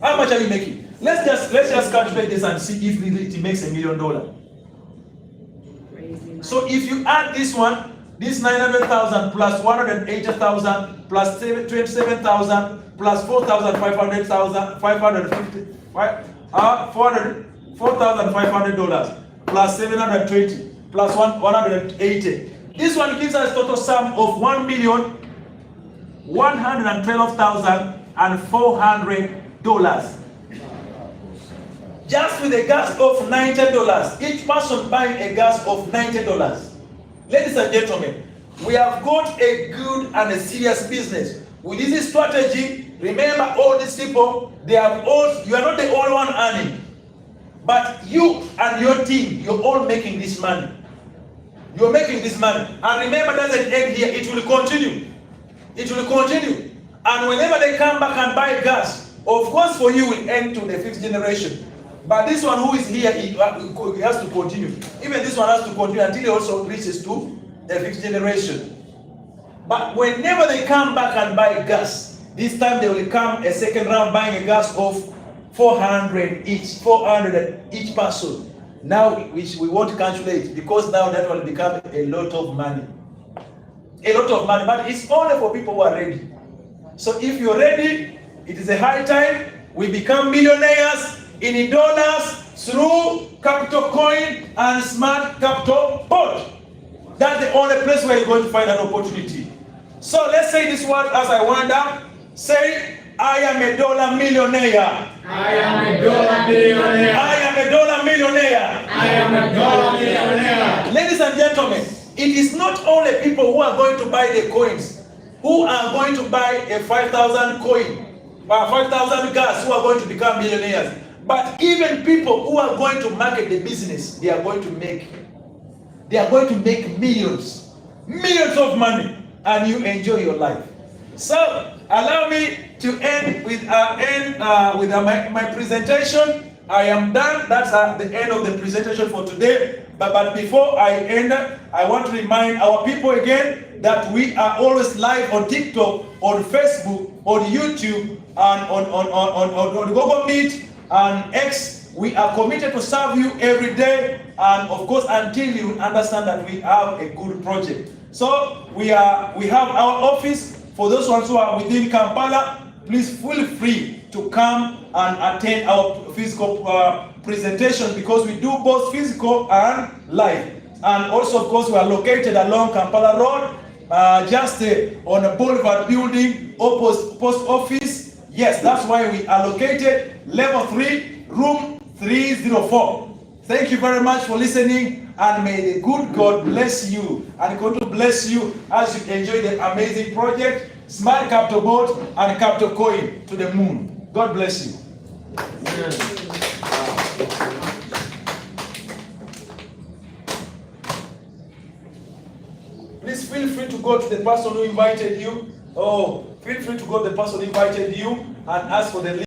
How much are you making? Let's just calculate this and see if it makes $1 million. So if you add this one, this 900,000 plus 180,000 plus 27,000 plus 4,500 plus 720 plus 180. This one gives us total sum of $1,112,400. Just with a gas of $90, each person buying a gas of $90. Ladies and gentlemen, we have got a good and a serious business. With this strategy, remember all these people, they have all, you are not the only one earning, but you and your team, you're all making this money. You're making this money. And remember, it doesn't end here, it will continue. It will continue. And whenever they come back and buy gas, of course for you will end to the 5th generation. But this one who is here, he has to continue. Even this one has to continue until he also reaches to the 5th generation. But whenever they come back and buy gas, this time they will come a second round buying a gas of 400 each person. Now, which we won't calculate because now that will become a lot of money. A lot of money, but it's only for people who are ready. So if you're ready, it is a high time we become millionaires in dollars through capital coin and smart capital board. That's the only place where you're going to find an opportunity. So let's say this word as I wonder. Say, I am a dollar millionaire. I am a dollar millionaire. I am a dollar millionaire. I am a dollar millionaire. Ladies and gentlemen, it is not only people who are going to buy the coins, who are going to buy a 5,000 coin, or 5,000 gas, who are going to become millionaires. But even people who are going to market the business, they are going to make millions of money, and you enjoy your life. So allow me to end with my presentation. I am done. That's the end of the presentation for today. But before I end, I want to remind our people again that we are always live on TikTok, on Facebook, on YouTube, and on Google Meet and X. We are committed to serve you every day, and of course until you understand that we have a good project. So we have our office. For those ones who are within Kampala, please feel free to come and attend our physical presentation, because we do both physical and live. And also, of course, we are located along Kampala Road, just on a boulevard building, opposite post office. Yes, that's why we are located, level 3, room 304. Thank you very much for listening, and may the good God bless you and God to bless you as you enjoy the amazing project, Smart Capital Board and Capital Coin to the moon. God bless you. Please feel free to go to the person who invited you. Feel free to go to the person who invited you and ask for the link.